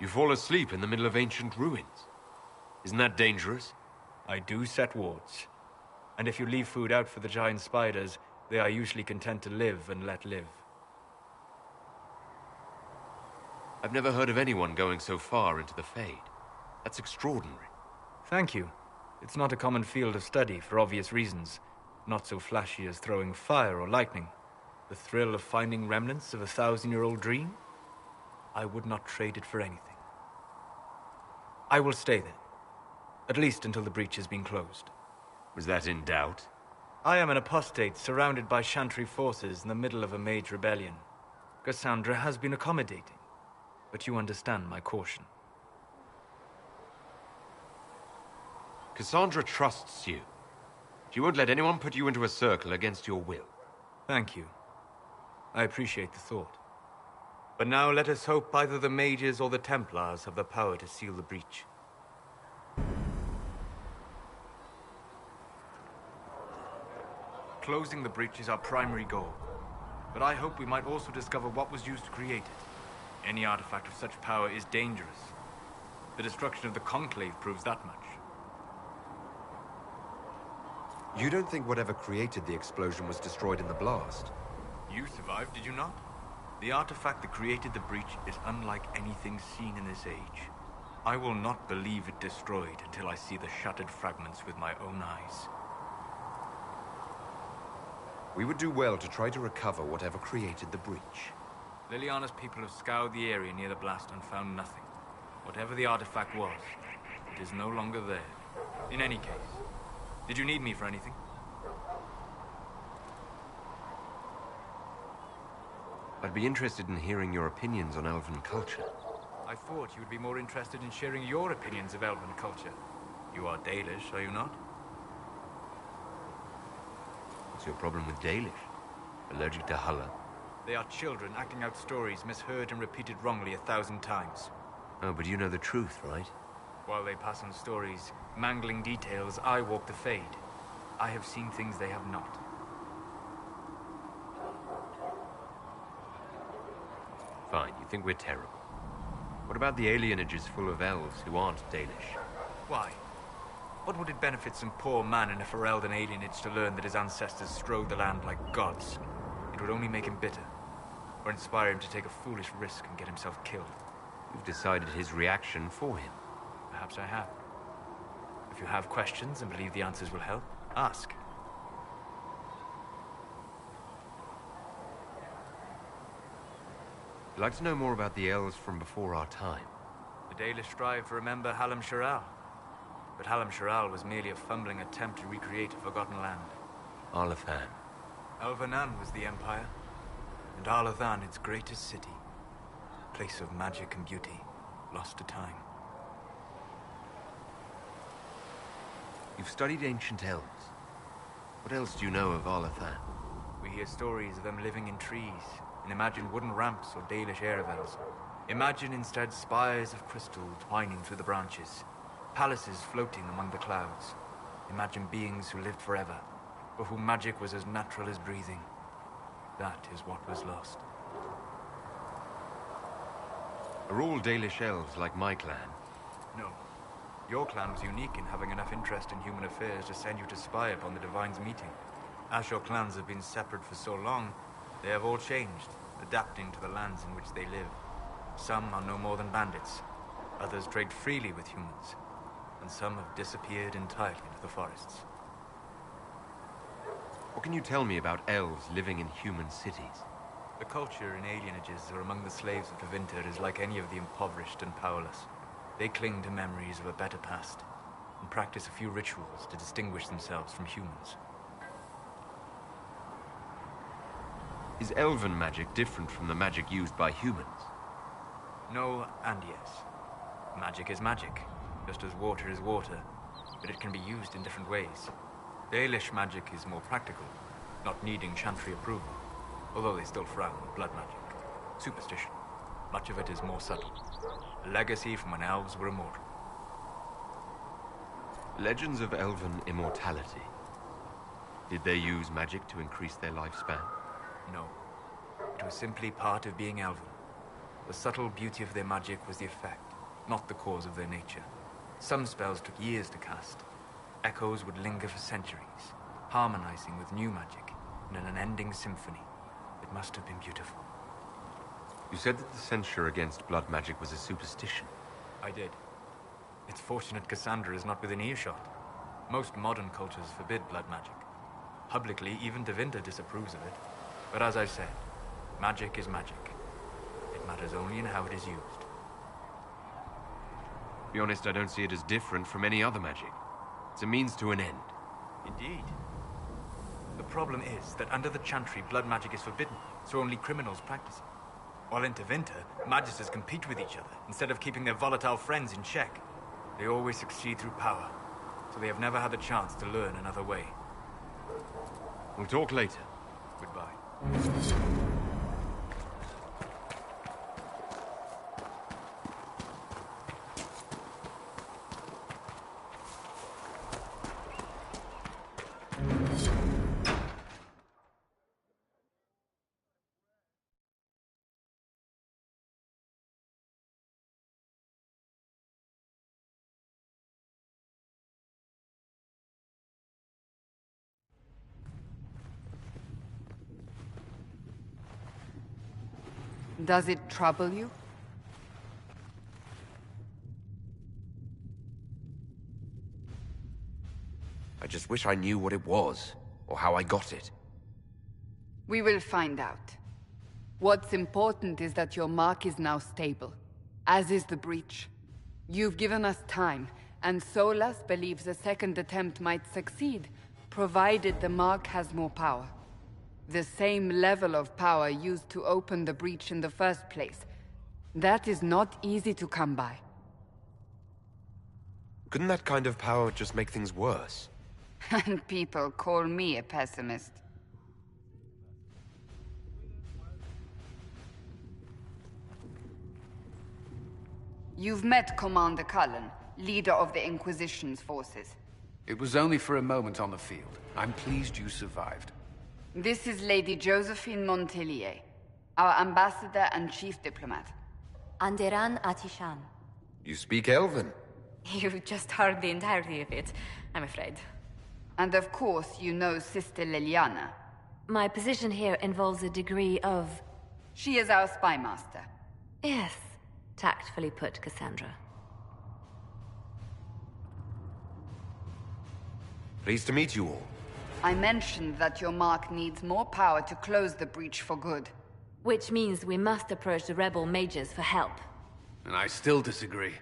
You fall asleep in the middle of ancient ruins. Isn't that dangerous? I do set wards. And if you leave food out for the giant spiders, they are usually content to live and let live. I've never heard of anyone going so far into the Fade. That's extraordinary. Thank you. It's not a common field of study for obvious reasons. Not so flashy as throwing fire or lightning. The thrill of finding remnants of a 1,000-year-old dream? I would not trade it for anything. I will stay there. At least until the breach has been closed. Was that in doubt? I am an apostate surrounded by Chantry forces in the middle of a mage rebellion. Cassandra has been accommodating, but you understand my caution. Cassandra trusts you. She won't let anyone put you into a circle against your will. Thank you. I appreciate the thought. But now let us hope either the mages or the Templars have the power to seal the breach. Closing the breach is our primary goal. But I hope we might also discover what was used to create it. Any artifact of such power is dangerous. The destruction of the Conclave proves that much. You don't think whatever created the explosion was destroyed in the blast? You survived, did you not? The artifact that created the breach is unlike anything seen in this age. I will not believe it destroyed until I see the shattered fragments with my own eyes. We would do well to try to recover whatever created the breach. Liliana's people have scoured the area near the blast and found nothing. Whatever the artifact was, it is no longer there. In any case, did you need me for anything? I'd be interested in hearing your opinions on elven culture. I thought you would be more interested in sharing your opinions of elven culture. You are Dalish, are you not? What's your problem with Dalish? Allergic to Hulla? They are children acting out stories misheard and repeated wrongly 1,000 times. Oh, but you know the truth, right? While they pass on stories, mangling details, I walk the Fade. I have seen things they have not. Fine, you think we're terrible. What about the alienages full of elves who aren't Dalish? Why? What would it benefit some poor man in a Ferelden alienage to learn that his ancestors strode the land like gods? It would only make him bitter, or inspire him to take a foolish risk and get himself killed. You've decided his reaction for him. Perhaps I have. If you have questions and believe the answers will help, ask. I'd like to know more about the elves from before our time. The Dalish strive to remember Hallam Sharal. But Hallam Sharal was merely a fumbling attempt to recreate a forgotten land. Arlathan. Elvanan was the empire, and Arlathan its greatest city. Place of magic and beauty, lost to time. You've studied ancient elves. What else do you know of Arlathan? We hear stories of them living in trees, and imagine wooden ramps or Dalish aerovels. Imagine instead spires of crystal twining through the branches, palaces floating among the clouds. Imagine beings who lived forever, for whom magic was as natural as breathing. That is what was lost. Are all Dalish elves like my clan? No. Your clan was unique in having enough interest in human affairs to send you to spy upon the Divine's meeting. As your clans have been separate for so long, they have all changed, adapting to the lands in which they live. Some are no more than bandits. Others trade freely with humans. And some have disappeared entirely into the forests. What can you tell me about elves living in human cities? The culture in alienages or among the slaves of Tevinter is like any of the impoverished and powerless. They cling to memories of a better past, and practice a few rituals to distinguish themselves from humans. Is elven magic different from the magic used by humans? No and yes. Magic is magic, just as water is water, but it can be used in different ways. Dalish magic is more practical, not needing chantry approval, although they still frown on blood magic. Superstition. Much of it is more subtle. A legacy from when elves were immortal. Legends of elven immortality. Did they use magic to increase their lifespan? No. It was simply part of being elven. The subtle beauty of their magic was the effect, not the cause of their nature. Some spells took years to cast. Echoes would linger for centuries, harmonizing with new magic in an unending symphony. It must have been beautiful. You said that the censure against blood magic was a superstition. I did. It's fortunate Cassandra is not within earshot. Most modern cultures forbid blood magic. Publicly, even Tevinter disapproves of it. But as I said, magic is magic. It matters only in how it is used. To be honest, I don't see it as different from any other magic. It's a means to an end. Indeed. The problem is that under the Chantry, blood magic is forbidden, so only criminals practice it. While in Tevinter, magisters compete with each other, instead of keeping their volatile friends in check. They always succeed through power, so they have never had the chance to learn another way. We'll talk later. Goodbye. Does it trouble you? I just wish I knew what it was, or how I got it. We will find out. What's important is that your mark is now stable, as is the breach. You've given us time, and Solas believes a second attempt might succeed, provided the mark has more power. The same level of power used to open the breach in the first place. That is not easy to come by. Couldn't that kind of power just make things worse? And people call me a pessimist. You've met Commander Cullen, leader of the Inquisition's forces. It was only for a moment on the field. I'm pleased you survived. This is Lady Josephine Montelier, our ambassador and chief diplomat. Anderan Atishan. You speak Elven? You just heard the entirety of it, I'm afraid. And of course, you know Sister Liliana. My position here involves a degree of... She is our spy master. Yes, tactfully put, Cassandra. Pleased to meet you all. I mentioned that your mark needs more power to close the breach for good. Which means we must approach the rebel mages for help. And I still disagree.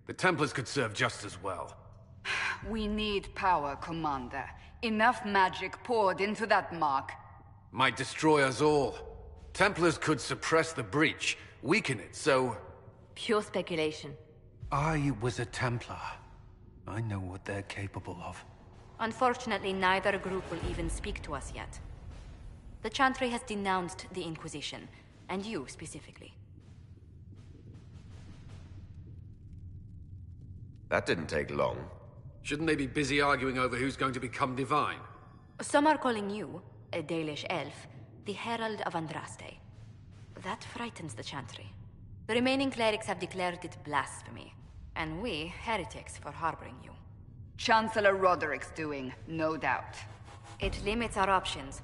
The Templars could serve just as well. We need power, Commander. Enough magic poured into that mark. Might destroy us all. Templars could suppress the breach, weaken it, so... Pure speculation. I was a Templar. I know what they're capable of. Unfortunately, neither group will even speak to us yet. The Chantry has denounced the Inquisition, and you specifically. That didn't take long. Shouldn't they be busy arguing over who's going to become divine? Some are calling you, a Dalish elf, the Herald of Andraste. That frightens the Chantry. The remaining clerics have declared it blasphemy, and we, heretics, for harboring you. Chancellor Roderick's doing, no doubt. It limits our options.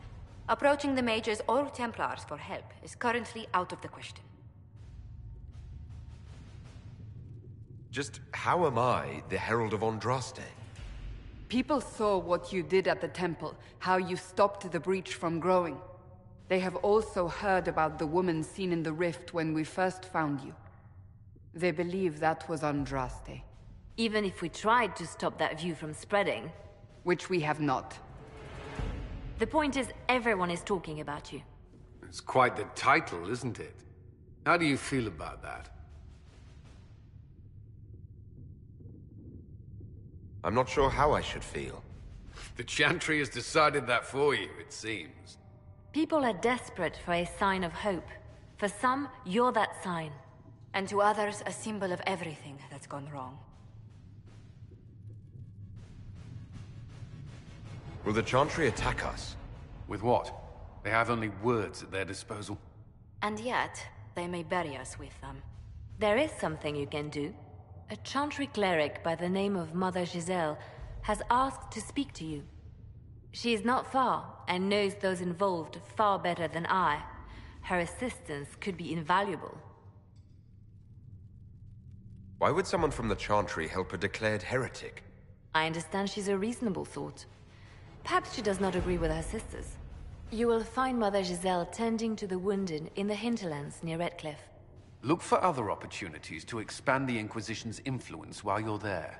Approaching the mages or Templars for help is currently out of the question. Just how am I the Herald of Andraste? People saw what you did at the temple, how you stopped the breach from growing. They have also heard about the woman seen in the rift when we first found you. They believe that was Andraste. Even if we tried to stop that view from spreading... Which we have not. The point is, everyone is talking about you. It's quite the title, isn't it? How do you feel about that? I'm not sure how I should feel. The Chantry has decided that for you, it seems. People are desperate for a sign of hope. For some, you're that sign. And to others, a symbol of everything that's gone wrong. Will the Chantry attack us? With what? They have only words at their disposal. And yet, they may bury us with them. There is something you can do. A Chantry cleric by the name of Mother Giselle has asked to speak to you. She is not far, and knows those involved far better than I. Her assistance could be invaluable. Why would someone from the Chantry help a declared heretic? I understand she's a reasonable sort. Perhaps she does not agree with her sisters. You will find Mother Giselle tending to the wounded in the hinterlands near Redcliffe. Look for other opportunities to expand the Inquisition's influence while you're there.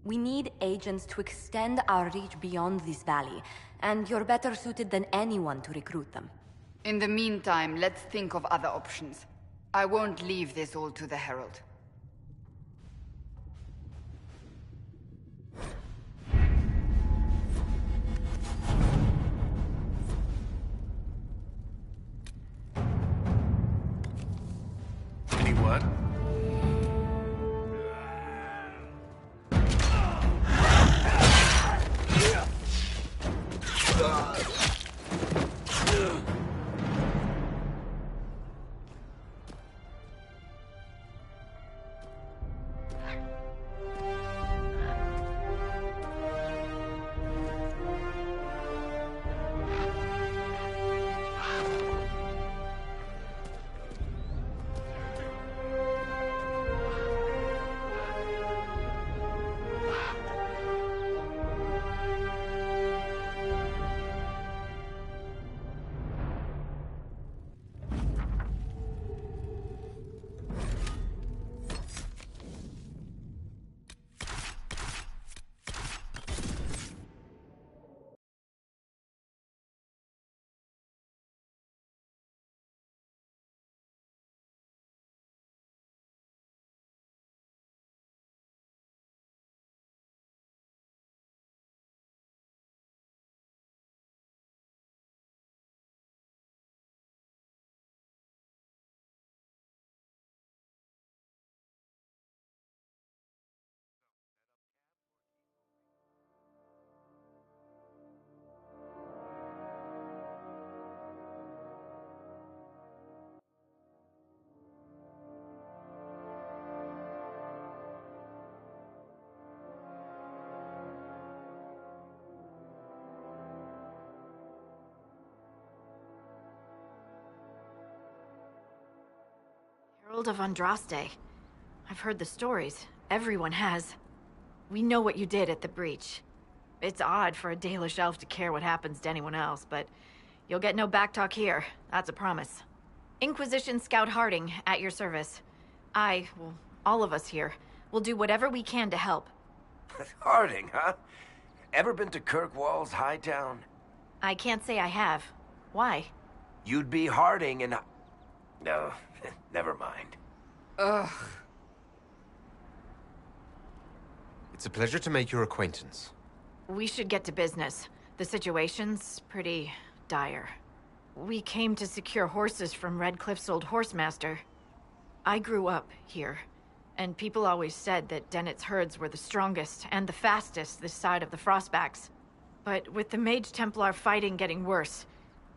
We need agents to extend our reach beyond this valley, and you're better suited than anyone to recruit them. In the meantime, let's think of other options. I won't leave this all to the Herald. Any word? Herald of Andraste. I've heard the stories. Everyone has. We know what you did at the breach. It's odd for a Dalish elf to care what happens to anyone else, but you'll get no backtalk here. That's a promise. Inquisition Scout Harding, at your service. Well, all of us here, will do whatever we can to help. Harding, huh? Ever been to Kirkwall's Hightown? I can't say I have. Why? You'd be Harding and... No, never mind. Ugh. It's a pleasure to make your acquaintance. We should get to business. The situation's pretty dire. We came to secure horses from Redcliffe's old horsemaster. I grew up here, and people always said that Dennett's herds were the strongest and the fastest this side of the Frostbacks. But with the Mage Templar fighting getting worse,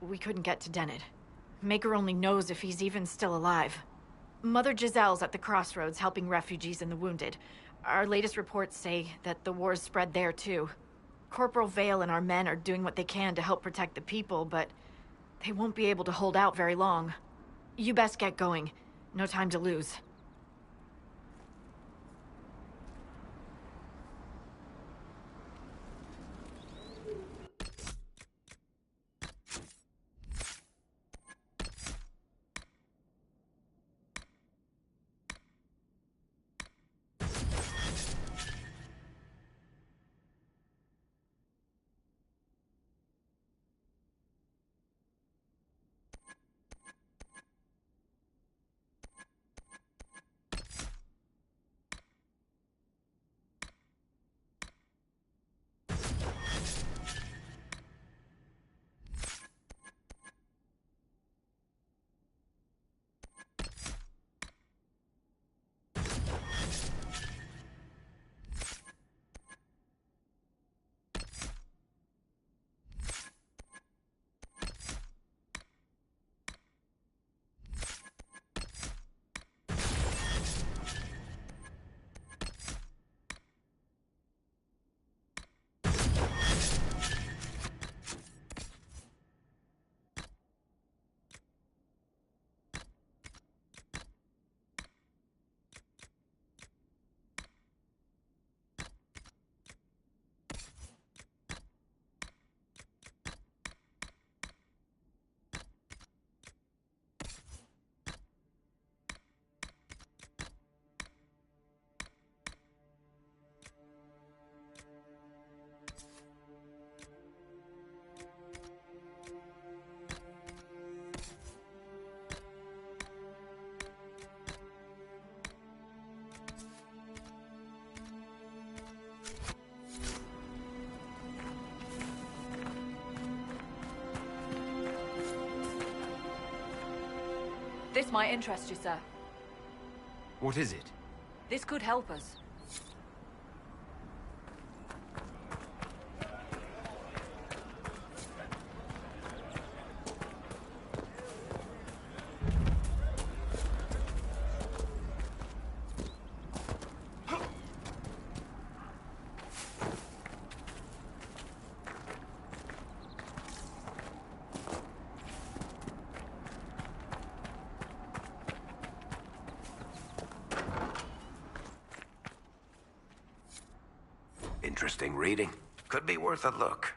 we couldn't get to Dennett. Maker only knows if he's even still alive. Mother Giselle's at the crossroads helping refugees and the wounded. Our latest reports say that the war's spread there too. Corporal Vale and our men are doing what they can to help protect the people, but they won't be able to hold out very long. You best get going. No time to lose. This might interest you, sir. What is it? This could help us. Interesting reading. Could be worth a look.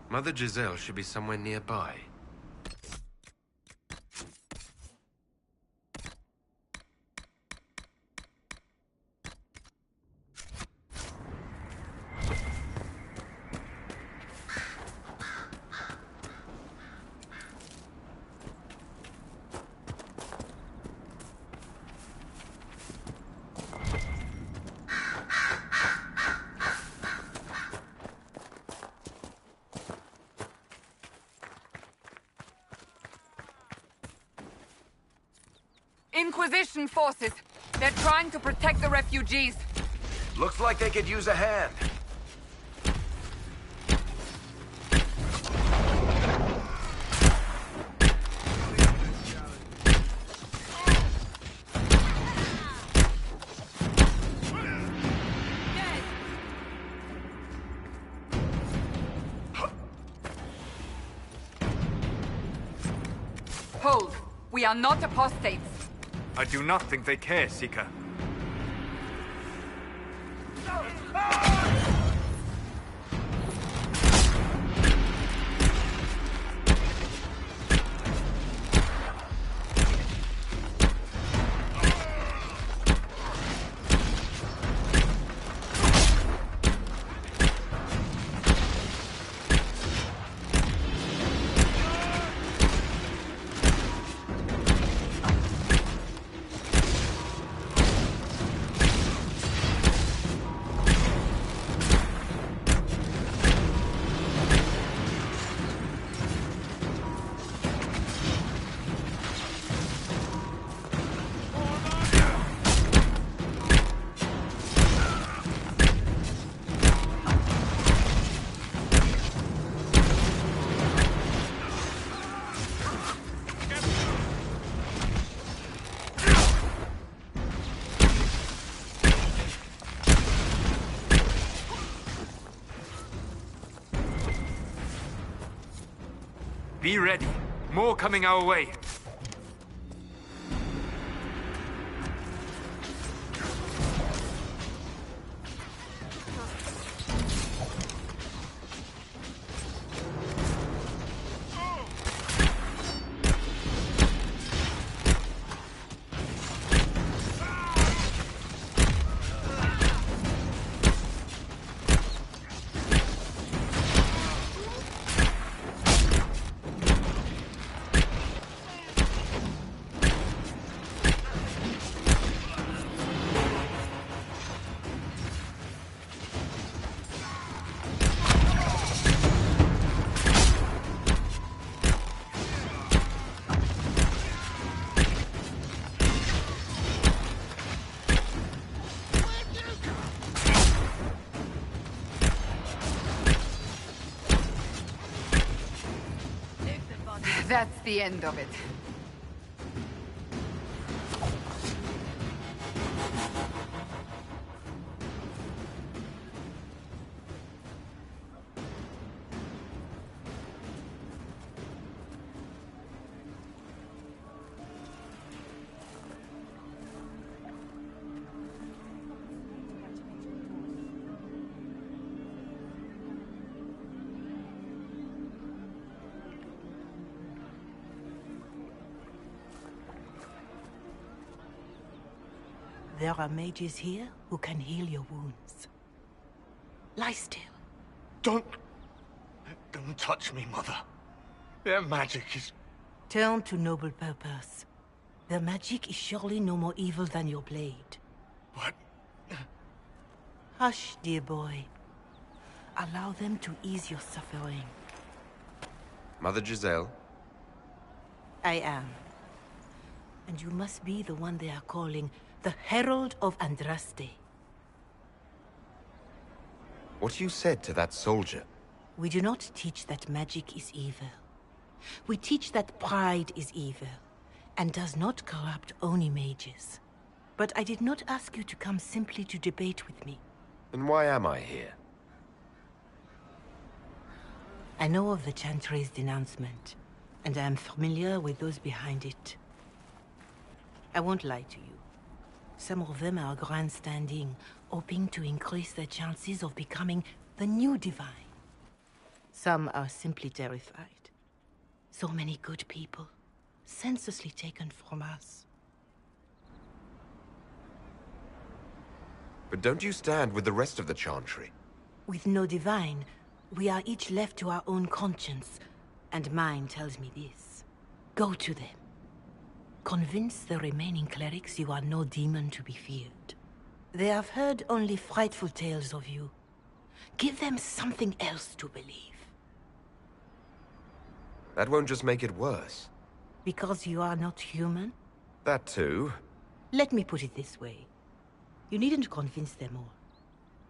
Mother Giselle should be somewhere nearby. Inquisition forces. They're trying to protect the refugees. Looks like they could use a hand. We are not apostates. I do not think they care, Seeker. Be ready. More coming our way. That's the end of it. There are mages here who can heal your wounds. Lie still. Don't touch me, Mother. Their magic is... Turn to noble purpose. Their magic is surely no more evil than your blade. What? Hush, dear boy. Allow them to ease your suffering. Mother Giselle? I am. And you must be the one they are calling the Herald of Andraste. What you said to that soldier? We do not teach that magic is evil. We teach that pride is evil, and does not corrupt only mages. But I did not ask you to come simply to debate with me. Then why am I here? I know of the Chantry's denouncement, and I am familiar with those behind it. I won't lie to you. Some of them are grandstanding, hoping to increase their chances of becoming the new divine. Some are simply terrified. So many good people, senselessly taken from us. But don't you stand with the rest of the Chantry? With no divine, we are each left to our own conscience, and mine tells me this. Go to them. Convince the remaining clerics you are no demon to be feared. They have heard only frightful tales of you. Give them something else to believe. That won't just make it worse. Because you are not human? That too. Let me put it this way. You needn't convince them all.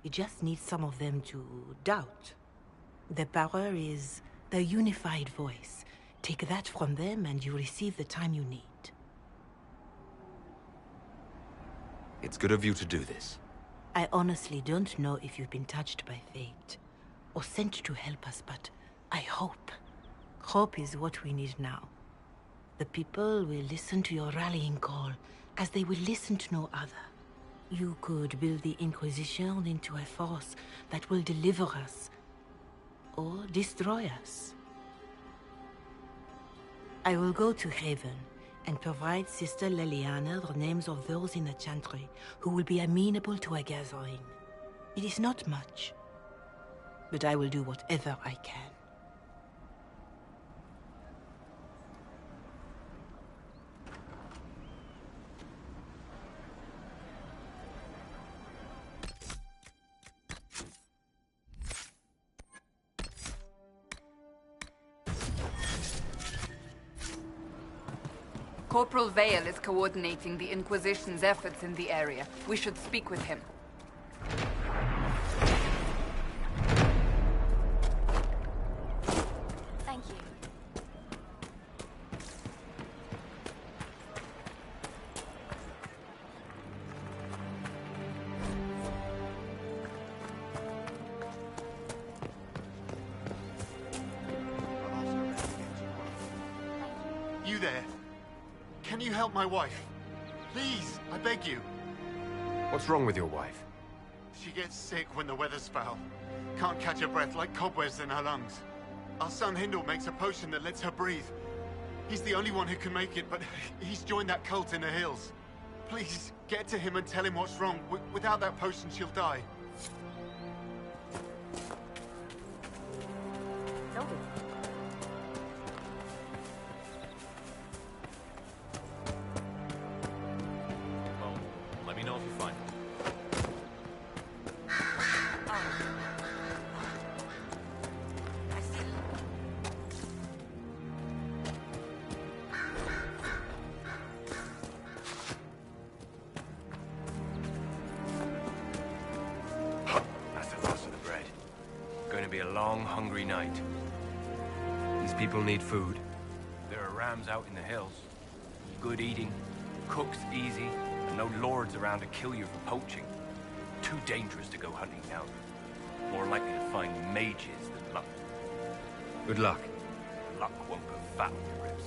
You just need some of them to doubt. Their power is their unified voice. Take that from them and you receive the time you need. It's good of you to do this. I honestly don't know if you've been touched by fate, or sent to help us, but I hope. Hope is what we need now. The people will listen to your rallying call, as they will listen to no other. You could build the Inquisition into a force that will deliver us, or destroy us. I will go to Haven and provide Sister Leliana the names of those in the Chantry who will be amenable to a gathering. It is not much, but I will do whatever I can. Corporal Vale is coordinating the Inquisition's efforts in the area. We should speak with him. Thank you. You there? Can you help my wife? Please, I beg you. What's wrong with your wife? She gets sick when the weather's foul. Can't catch her breath like cobwebs in her lungs. Our son Hindle makes a potion that lets her breathe. He's the only one who can make it, but he's joined that cult in the hills. Please, get to him and tell him what's wrong. Without that potion, she'll die. Let me know if you find it. That's the last of the bread. Going to be a long, hungry night. These people need food. There are rams out in the hills. Good eating, cooks easy, and no lords around to kill you for poaching. Too dangerous to go hunting now. More likely to find mages than luck. Good luck. Luck won't put fat on your ribs.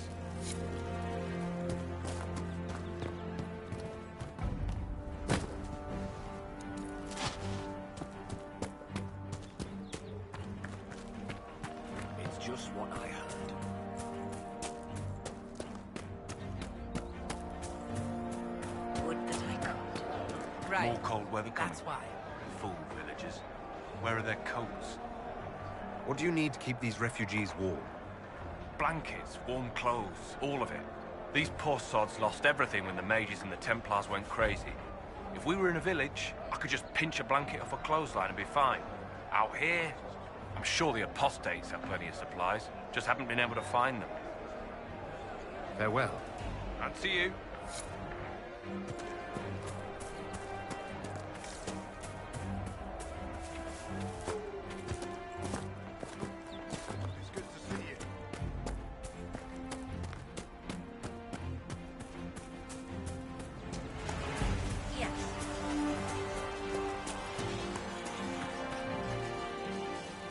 It's just what I heard. Would that I could. Right. More cold weather coming. That's why. Fool villagers. Where are their coats? What do you need to keep these refugees warm? Blankets, warm clothes, all of it. These poor sods lost everything when the mages and the Templars went crazy. If we were in a village, I could just pinch a blanket off a clothesline and be fine. Out here, I'm sure the apostates have plenty of supplies, just haven't been able to find them. Farewell. And see you. It's good to see you. Yes.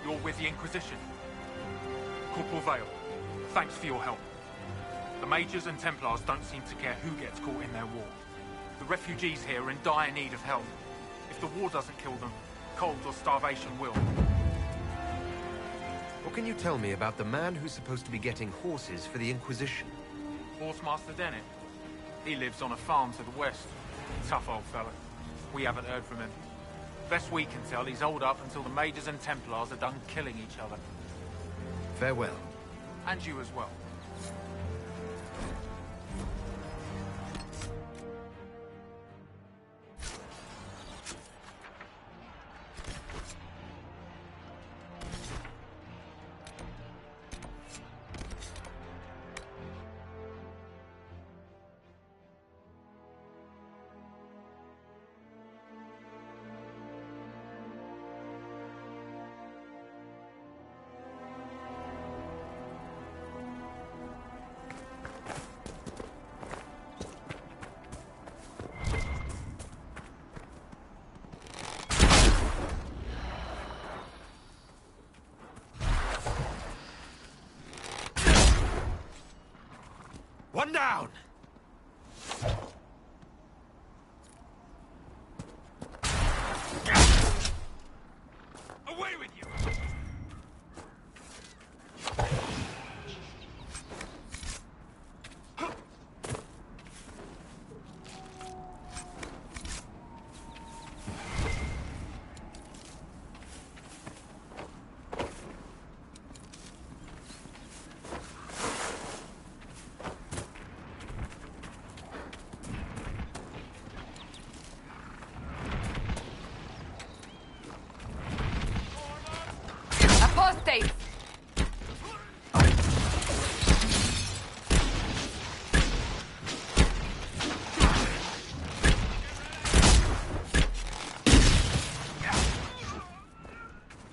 You're with the Inquisition. Corporal Vale, thanks for your help. The Mages and Templars don't seem to care who gets caught in their war. The refugees here are in dire need of help. If the war doesn't kill them, cold or starvation will. What can you tell me about the man who's supposed to be getting horses for the Inquisition? Horsemaster Dennett. He lives on a farm to the west. Tough old fella. We haven't heard from him. Best we can tell, he's holed up until the Mages and Templars are done killing each other. Farewell. And you as well. One down! Away with you! Apostates!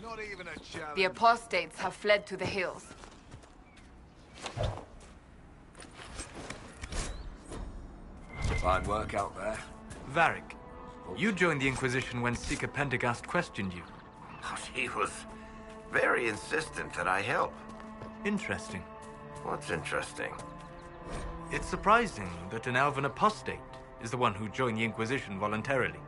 Not even a challenge. The apostates have fled to the hills. Fine work out there. Varric, you joined the Inquisition when Seeker Pendergast questioned you. Oh, she was very insistent that I help. Interesting. What's interesting? It's surprising that an elven apostate is the one who joined the Inquisition voluntarily.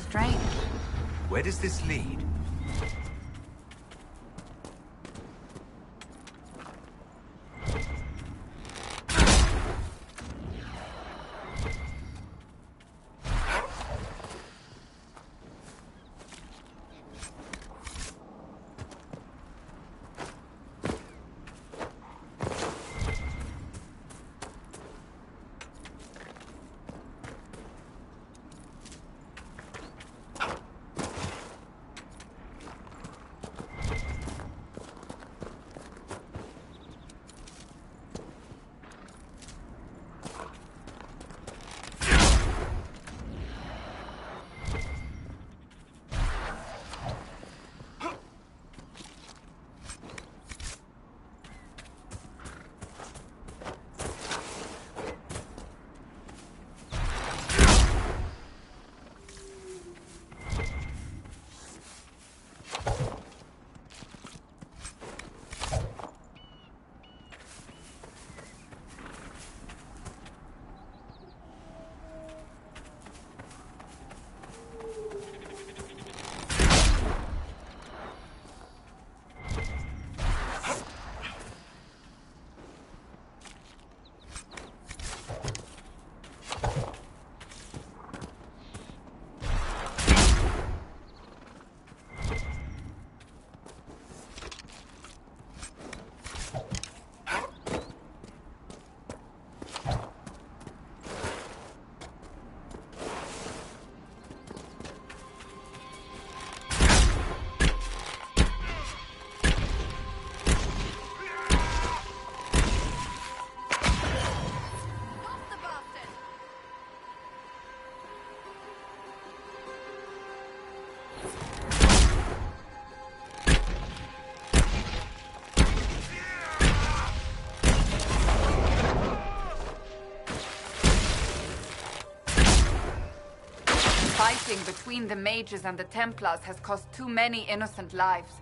Strange. Where does this lead? Fighting between the mages and the Templars has cost too many innocent lives.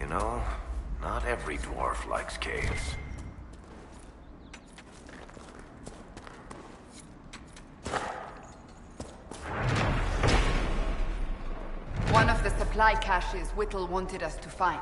know, not every dwarf likes caves. One of the supply caches Whittle wanted us to find.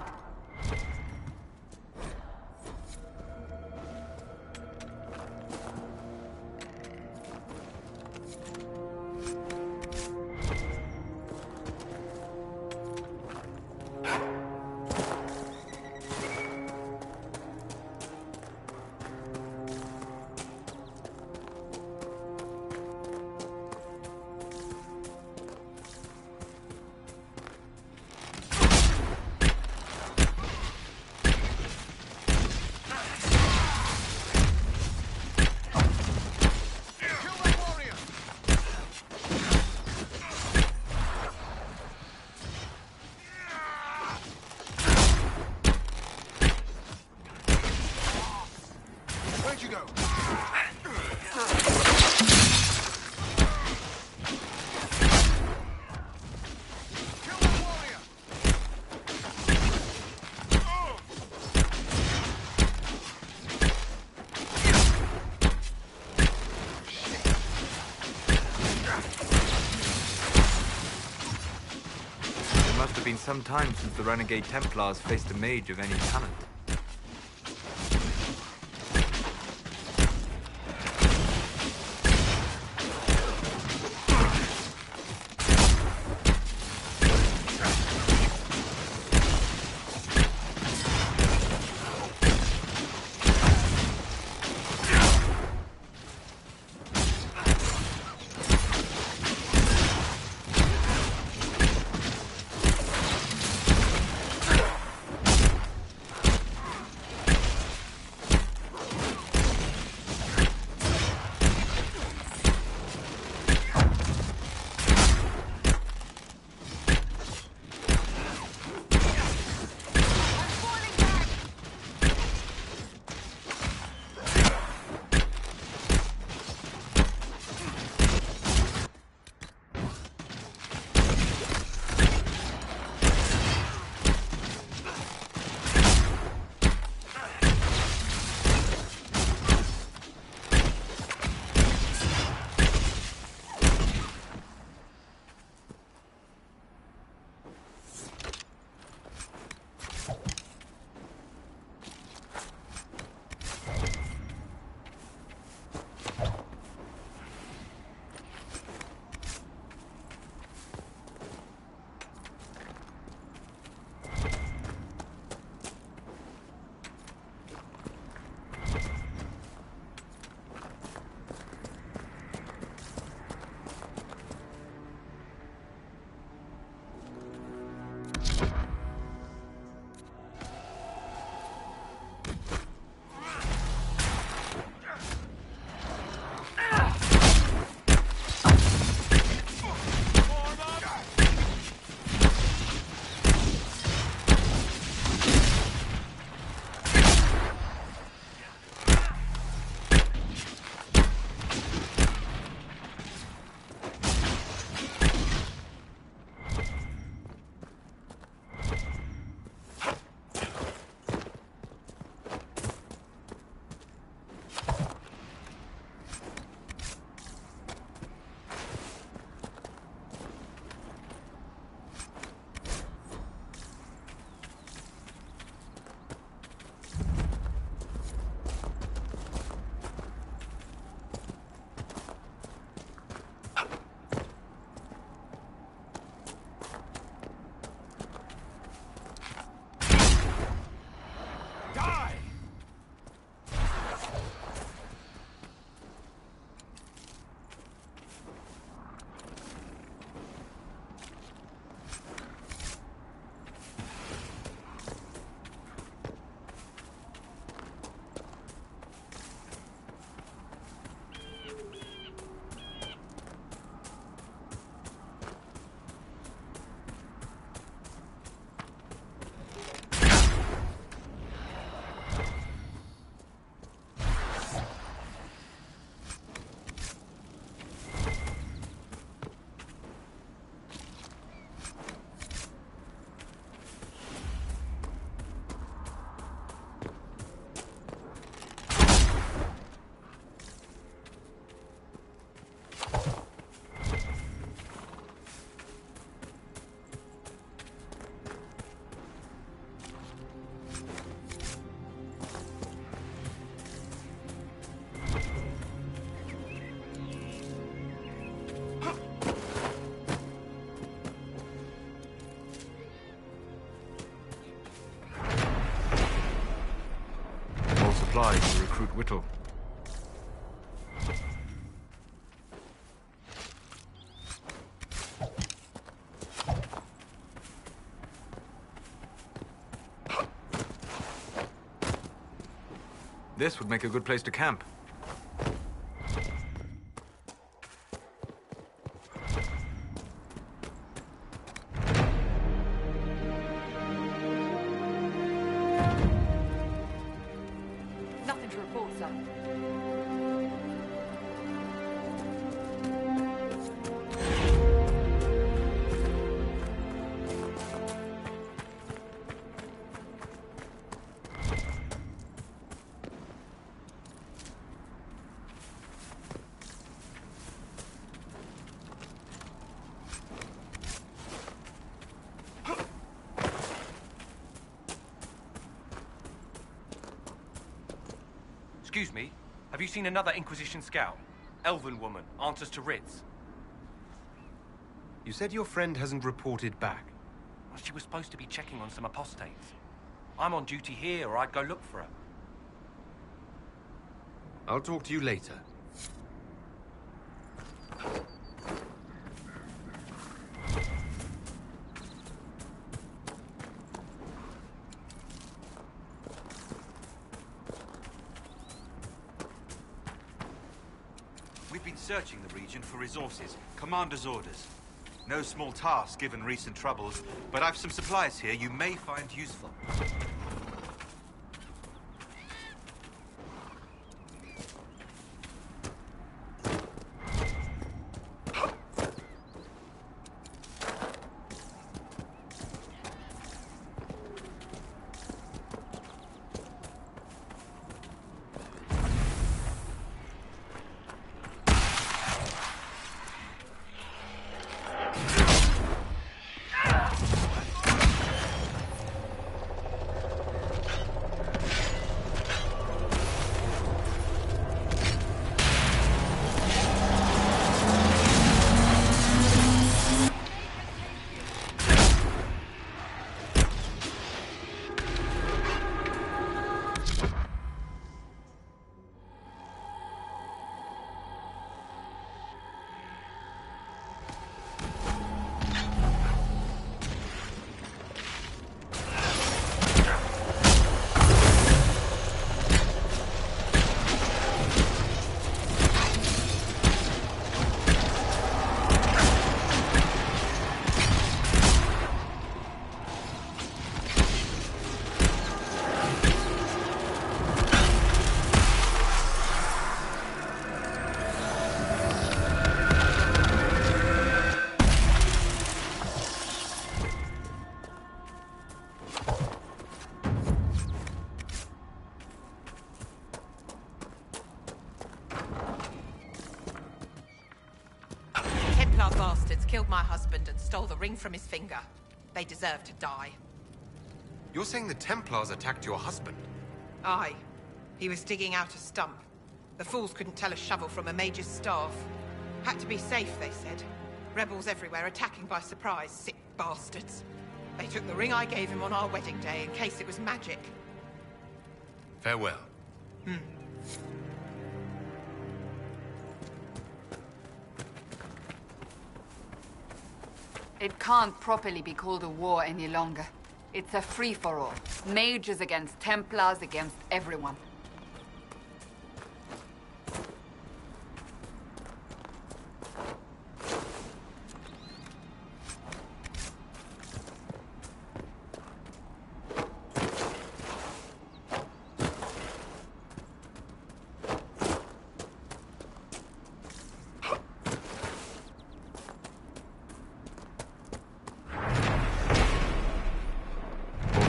Been some time since the renegade Templars faced a mage of any talent. supplies to recruit Whittle. This would make a good place to camp. Nothing to report, sir. Excuse me, have you seen another Inquisition scout? Elven woman, answers to writs. You said your friend hasn't reported back. Well, she was supposed to be checking on some apostates. I'm on duty here, or I'd go look for her. I'll talk to you later. We've been searching the region for resources. Commander's orders. No small task given recent troubles, but I've some supplies here you may find useful. Killed my husband and stole the ring from his finger. They deserve to die. You're saying the Templars attacked your husband? Aye. He was digging out a stump. The fools couldn't tell a shovel from a mage's staff. Had to be safe, they said. Rebels everywhere attacking by surprise, sick bastards. They took the ring I gave him on our wedding day in case it was magic. Farewell. It can't properly be called a war any longer. It's a free-for-all. Mages against Templars against everyone.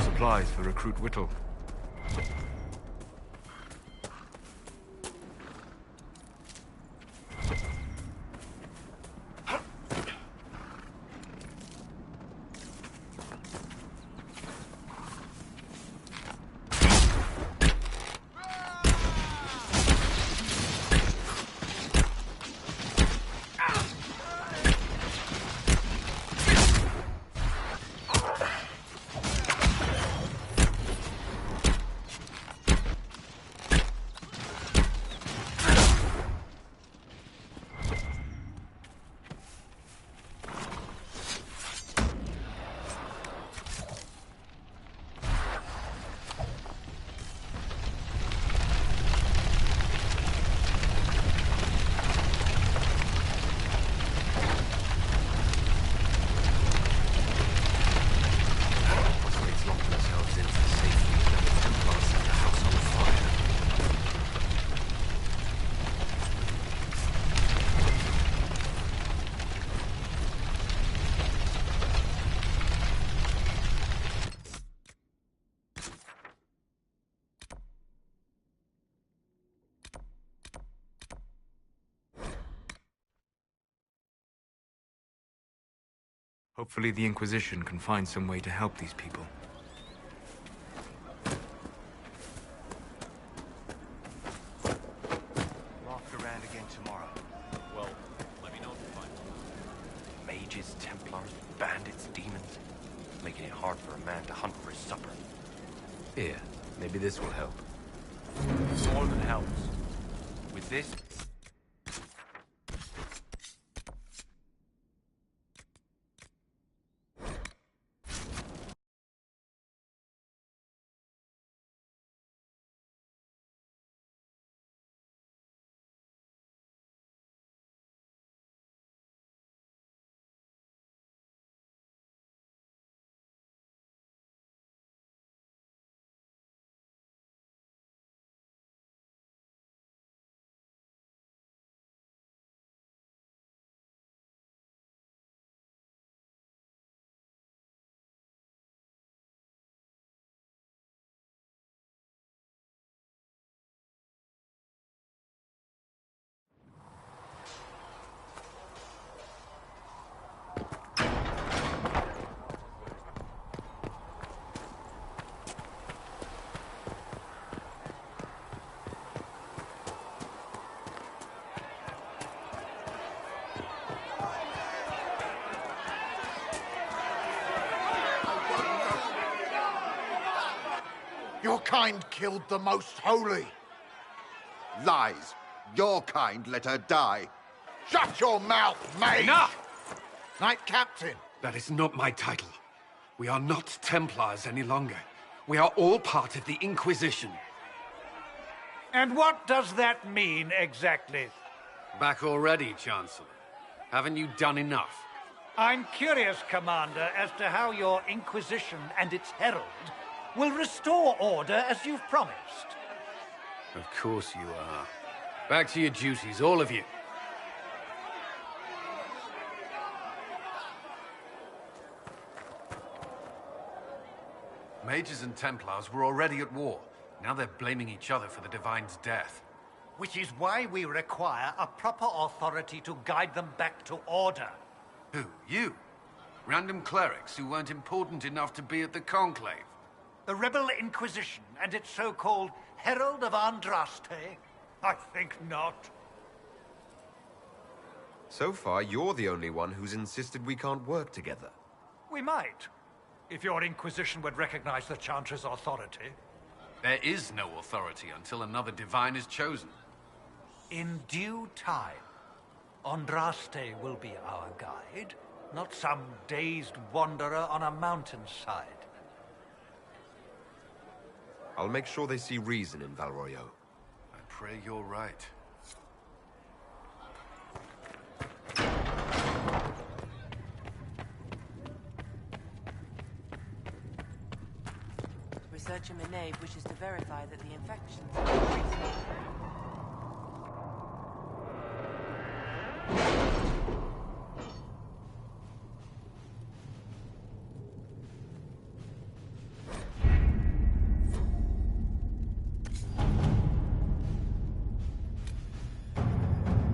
Supplies for recruit Whittle. Hopefully the Inquisition can find some way to help these people. We're off to Rand again tomorrow. Well, let me know if you find them. Mages, Templars, bandits, demons. Making it hard for a man to hunt for his supper. Here, maybe this will help. More than helps. With this, Your kind killed the most holy. Lies. Your kind let her die. Shut your mouth, mate! Enough! Knight Captain. That is not my title. We are not Templars any longer. We are all part of the Inquisition. And what does that mean, exactly? Back already, Chancellor. Haven't you done enough? I'm curious, Commander, as to how your Inquisition and its herald will restore order as you've promised. Of course you are. Back to your duties, all of you. Mages and Templars were already at war. Now they're blaming each other for the Divine's death. Which is why we require a proper authority to guide them back to order. Who? You? Random clerics who weren't important enough to be at the Conclave? The Rebel Inquisition and its so-called Herald of Andraste? I think not. So far, you're the only one who's insisted we can't work together. We might, if your Inquisition would recognize the Chantry's authority. There is no authority until another Divine is chosen. In due time, Andraste will be our guide, not some dazed wanderer on a mountainside. I'll make sure they see reason in Valroyo. I pray you're right. Researcher Minave wishes to verify that the infections are increasing.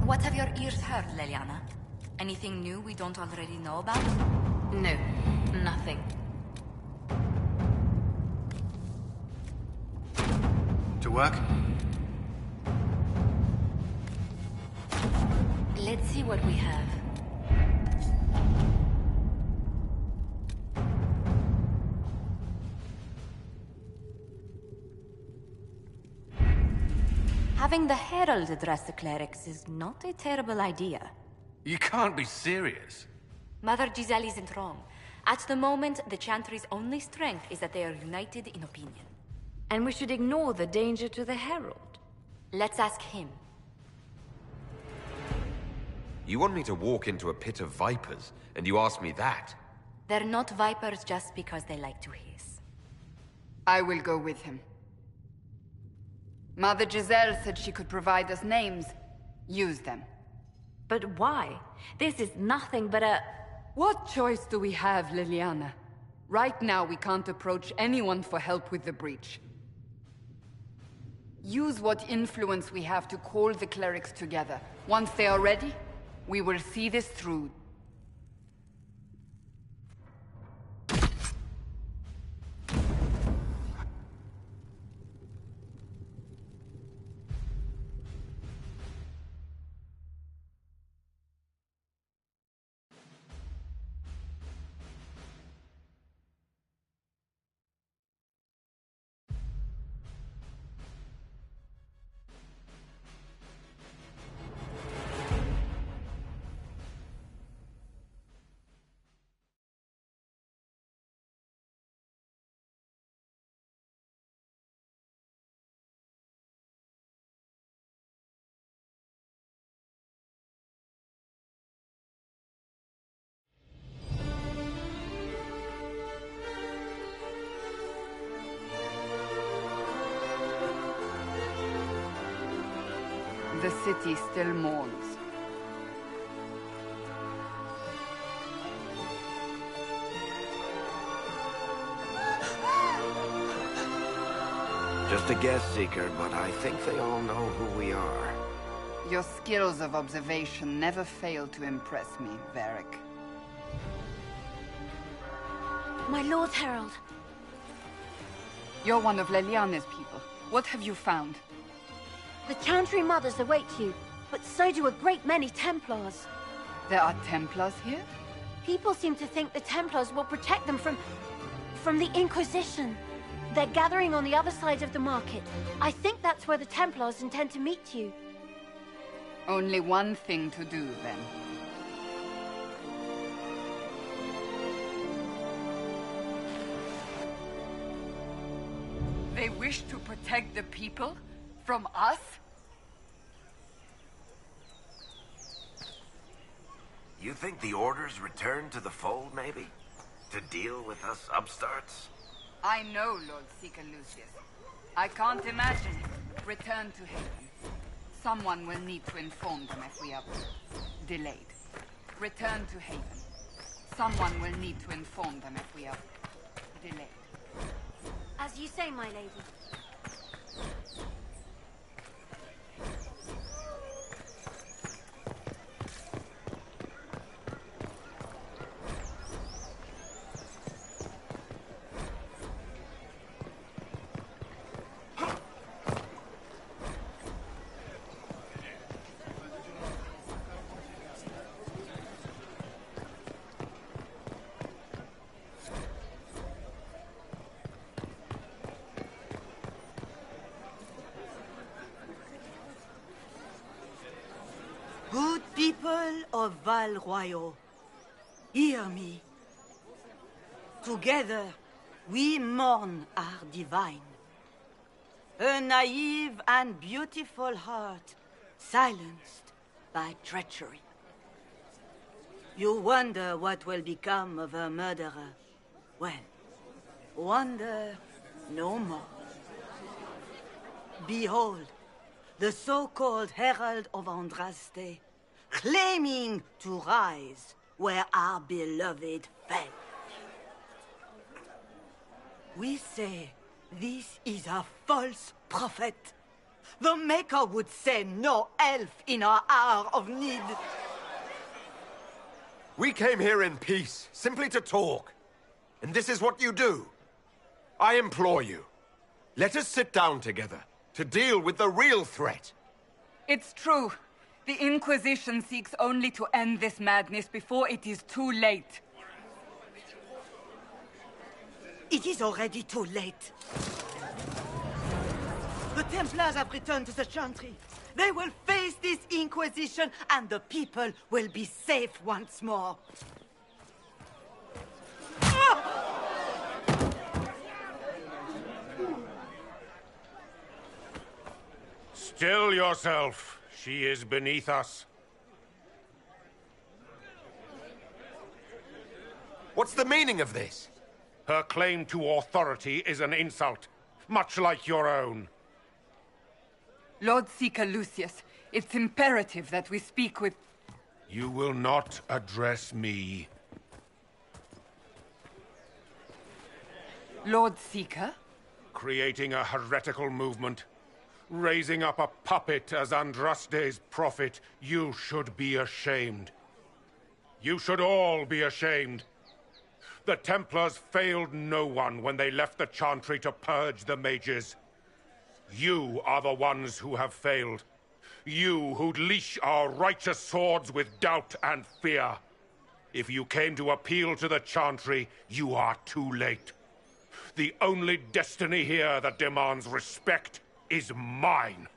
What have your ears heard, Leliana? Anything new we don't already know about? No, nothing. To work? Let's see what we have. Having the Herald address the clerics is not a terrible idea. You can't be serious. Mother Giselle isn't wrong. At the moment, the Chantry's only strength is that they are united in opinion. And we should ignore the danger to the Herald. Let's ask him. You want me to walk into a pit of vipers, and you ask me that? They're not vipers just because they like to hiss. I will go with him. Mother Giselle said she could provide us names. Use them. But why? This is nothing but a... What choice do we have, Liliana? Right now, we can't approach anyone for help with the breach. Use what influence we have to call the clerics together. Once they are ready, we will see this through. The city still mourns. Just a guess, Seeker, but I think they all know who we are. Your skills of observation never fail to impress me, Varric. My Lord Herald. You're one of Leliana's people. What have you found? The Chantry Mothers await you, but so do a great many Templars. There are Templars here? People seem to think the Templars will protect them from the Inquisition. They're gathering on the other side of the market. I think that's where the Templars intend to meet you. Only one thing to do, then. They wish to protect the people? From us? You think the Order's returned to the fold, maybe? To deal with us upstarts? I know, Lord Seeker Lucius. I can't imagine it. Return to Haven. Someone will need to inform them if we are delayed. Return to Haven. Someone will need to inform them if we are delayed. As you say, my lady. Good people of Val Royal, hear me. Together, we mourn our divine. A naive and beautiful heart, silenced by treachery. You wonder what will become of a murderer. Well, wonder no more. Behold, the so-called Herald of Andraste, claiming to rise where our beloved fell. We say this is a false prophet. The Maker would send no elf in our hour of need. We came here in peace, simply to talk. And this is what you do. I implore you, let us sit down together to deal with the real threat. It's true. The Inquisition seeks only to end this madness before it is too late. It is already too late. The Templars have returned to the Chantry. They will face this Inquisition, and the people will be safe once more. Still yourself. She is beneath us. What's the meaning of this? Her claim to authority is an insult, much like your own. Lord Seeker Lucius, it's imperative that we speak with... You will not address me. Lord Seeker? Creating a heretical movement. Raising up a puppet as Andraste's prophet. You should be ashamed. You should all be ashamed. The Templars failed no one when they left the Chantry to purge the mages. You are the ones who have failed. You who'd leash our righteous swords with doubt and fear. If you came to appeal to the Chantry, you are too late. The only destiny here that demands respect is mine.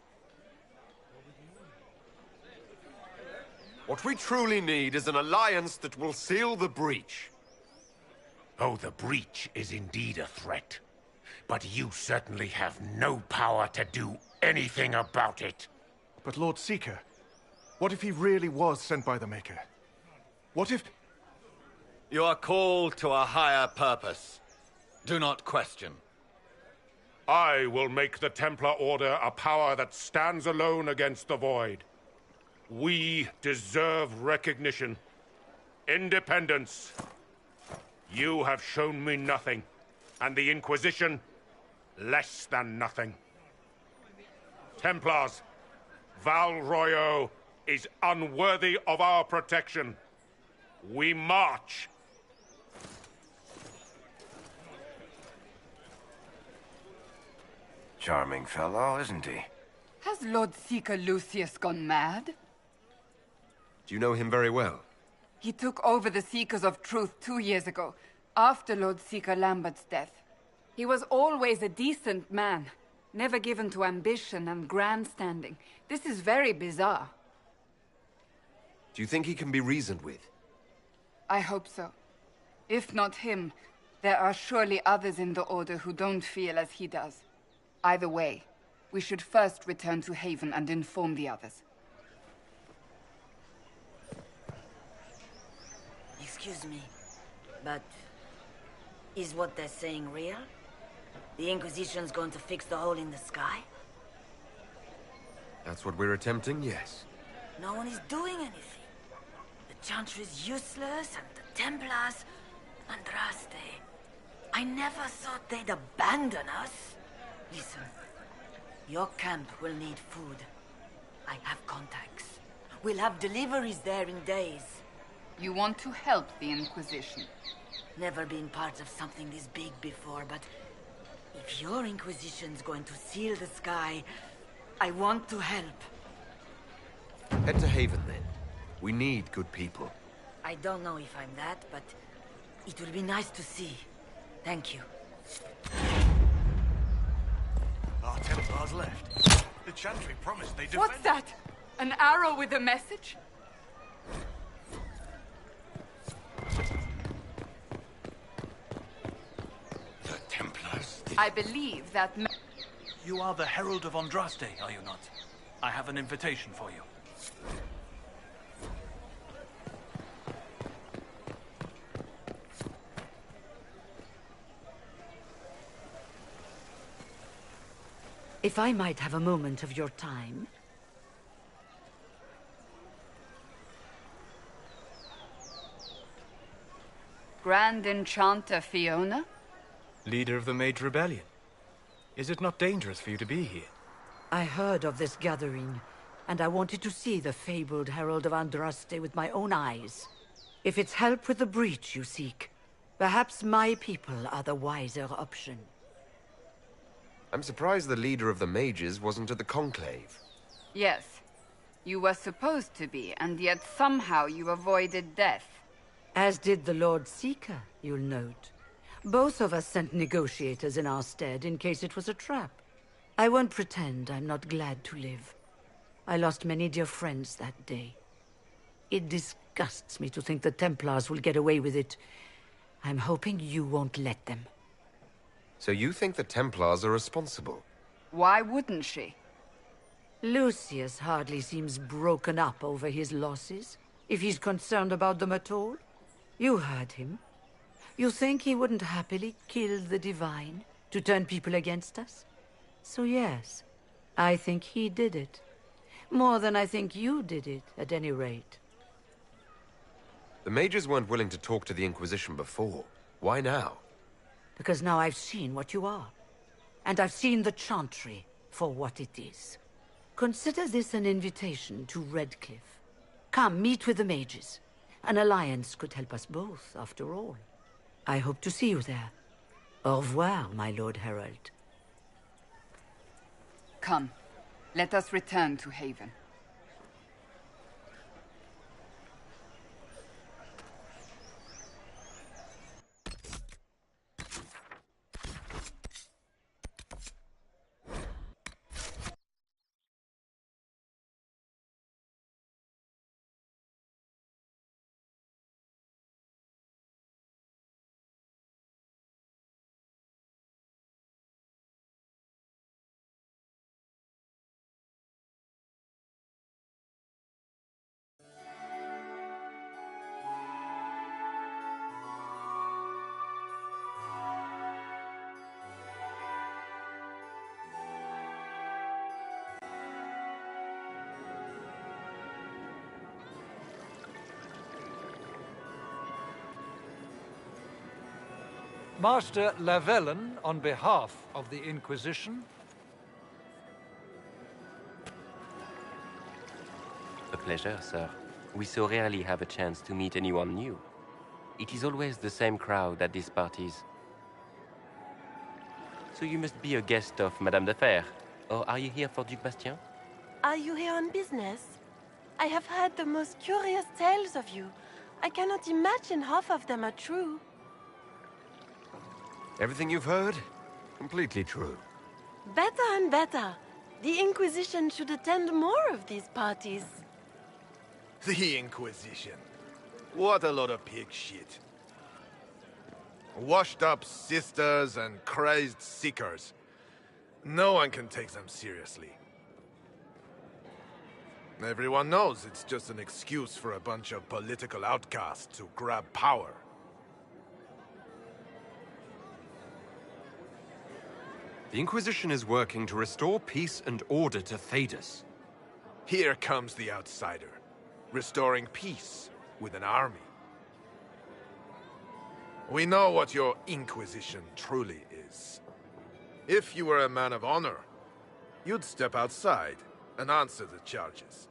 What we truly need is an alliance that will seal the breach. Oh, the breach is indeed a threat. But you certainly have no power to do anything about it. But Lord Seeker, what if he really was sent by the Maker? What if... You are called to a higher purpose. Do not question. I will make the Templar Order a power that stands alone against the Void. We deserve recognition. Independence. You have shown me nothing, and the Inquisition, less than nothing. Templars, Val Royo is unworthy of our protection. We march. Charming fellow, isn't he? Has Lord Seeker Lucius gone mad? Do you know him very well? He took over the Seekers of Truth 2 years ago, after Lord Seeker Lambert's death. He was always a decent man, never given to ambition and grandstanding. This is very bizarre. Do you think he can be reasoned with? I hope so. If not him, there are surely others in the Order who don't feel as he does. Either way, we should first return to Haven and inform the others. Excuse me, but is what they're saying real? The Inquisition's going to fix the hole in the sky? That's what we're attempting, yes. No one is doing anything. The Chantry's useless, and the Templars... Andraste. I never thought they'd abandon us. Listen, your camp will need food. I have contacts. We'll have deliveries there in days. You want to help the Inquisition? Never been part of something this big before, but if your Inquisition's going to seal the sky, I want to help. Head to Haven, then. We need good people. I don't know if I'm that, but it will be nice to see. Thank you. Our Templars left. The Chantry promised they'd defend... What's that? An arrow with a message? The Templars... I believe that... You are the Herald of Andraste, are you not? I have an invitation for you. If I might have a moment of your time. Grand Enchanter Fiona? Leader of the Mage Rebellion. Is it not dangerous for you to be here? I heard of this gathering, and I wanted to see the fabled Herald of Andraste with my own eyes. If it's help with the breach you seek, perhaps my people are the wiser option. I'm surprised the leader of the mages wasn't at the Conclave. Yes. You were supposed to be, and yet somehow you avoided death. As did the Lord Seeker, you'll note. Both of us sent negotiators in our stead in case it was a trap. I won't pretend I'm not glad to live. I lost many dear friends that day. It disgusts me to think the Templars will get away with it. I'm hoping you won't let them. So you think the Templars are responsible? Why wouldn't she? Lucius hardly seems broken up over his losses, if he's concerned about them at all. You heard him. You think he wouldn't happily kill the Divine to turn people against us? So yes, I think he did it. More than I think you did it, at any rate. The mages weren't willing to talk to the Inquisition before. Why now? Because now I've seen what you are. And I've seen the Chantry for what it is. Consider this an invitation to Redcliffe. Come, meet with the mages. An alliance could help us both, after all. I hope to see you there. Au revoir, my Lord Herald. Come, let us return to Haven. Master Lavellen, on behalf of the Inquisition. A pleasure, sir. We so rarely have a chance to meet anyone new. It is always the same crowd at these parties. So you must be a guest of Madame de Fer, or are you here for Duc Bastien? Are you here on business? I have heard the most curious tales of you. I cannot imagine half of them are true. Everything you've heard? Completely true. Better and better. The Inquisition should attend more of these parties. The Inquisition. What a lot of pig shit. Washed-up sisters and crazed seekers. No one can take them seriously. Everyone knows it's just an excuse for a bunch of political outcasts to grab power. The Inquisition is working to restore peace and order to Thedas. Here comes the outsider, restoring peace with an army. We know what your Inquisition truly is. If you were a man of honor, you'd step outside and answer the charges.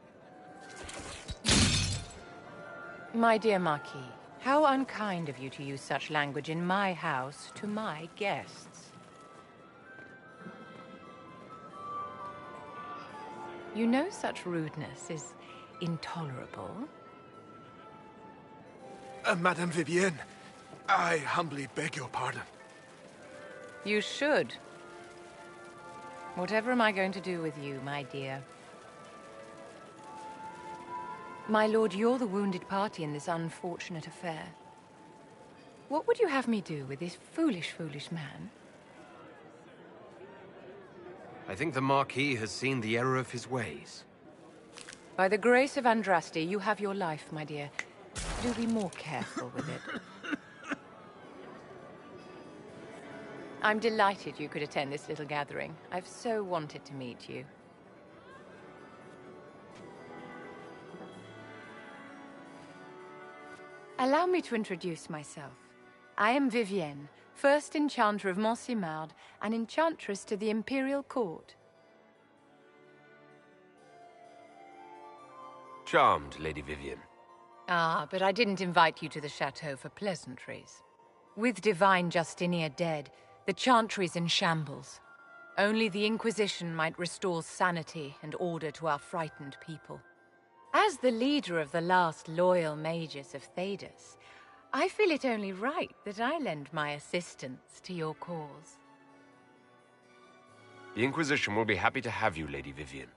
My dear Marquis, how unkind of you to use such language in my house to my guests. You know such rudeness is intolerable. Madame Vivienne, I humbly beg your pardon. You should. Whatever am I going to do with you, my dear? My lord, you're the wounded party in this unfortunate affair. What would you have me do with this foolish, foolish man? I think the Marquis has seen the error of his ways. By the grace of Andraste, you have your life, my dear. Do be more careful with it. I'm delighted you could attend this little gathering. I've so wanted to meet you. Allow me to introduce myself. I am Vivienne, first Enchanter of Montsimard and Enchantress to the Imperial Court. Charmed, Lady Vivienne. Ah, but I didn't invite you to the chateau for pleasantries. With Divine Justinia dead, the Chantry's in shambles. Only the Inquisition might restore sanity and order to our frightened people. As the leader of the last loyal mages of Thedas, I feel it only right that I lend my assistance to your cause. The Inquisition will be happy to have you, Lady Vivienne.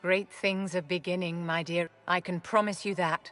Great things are beginning, my dear. I can promise you that.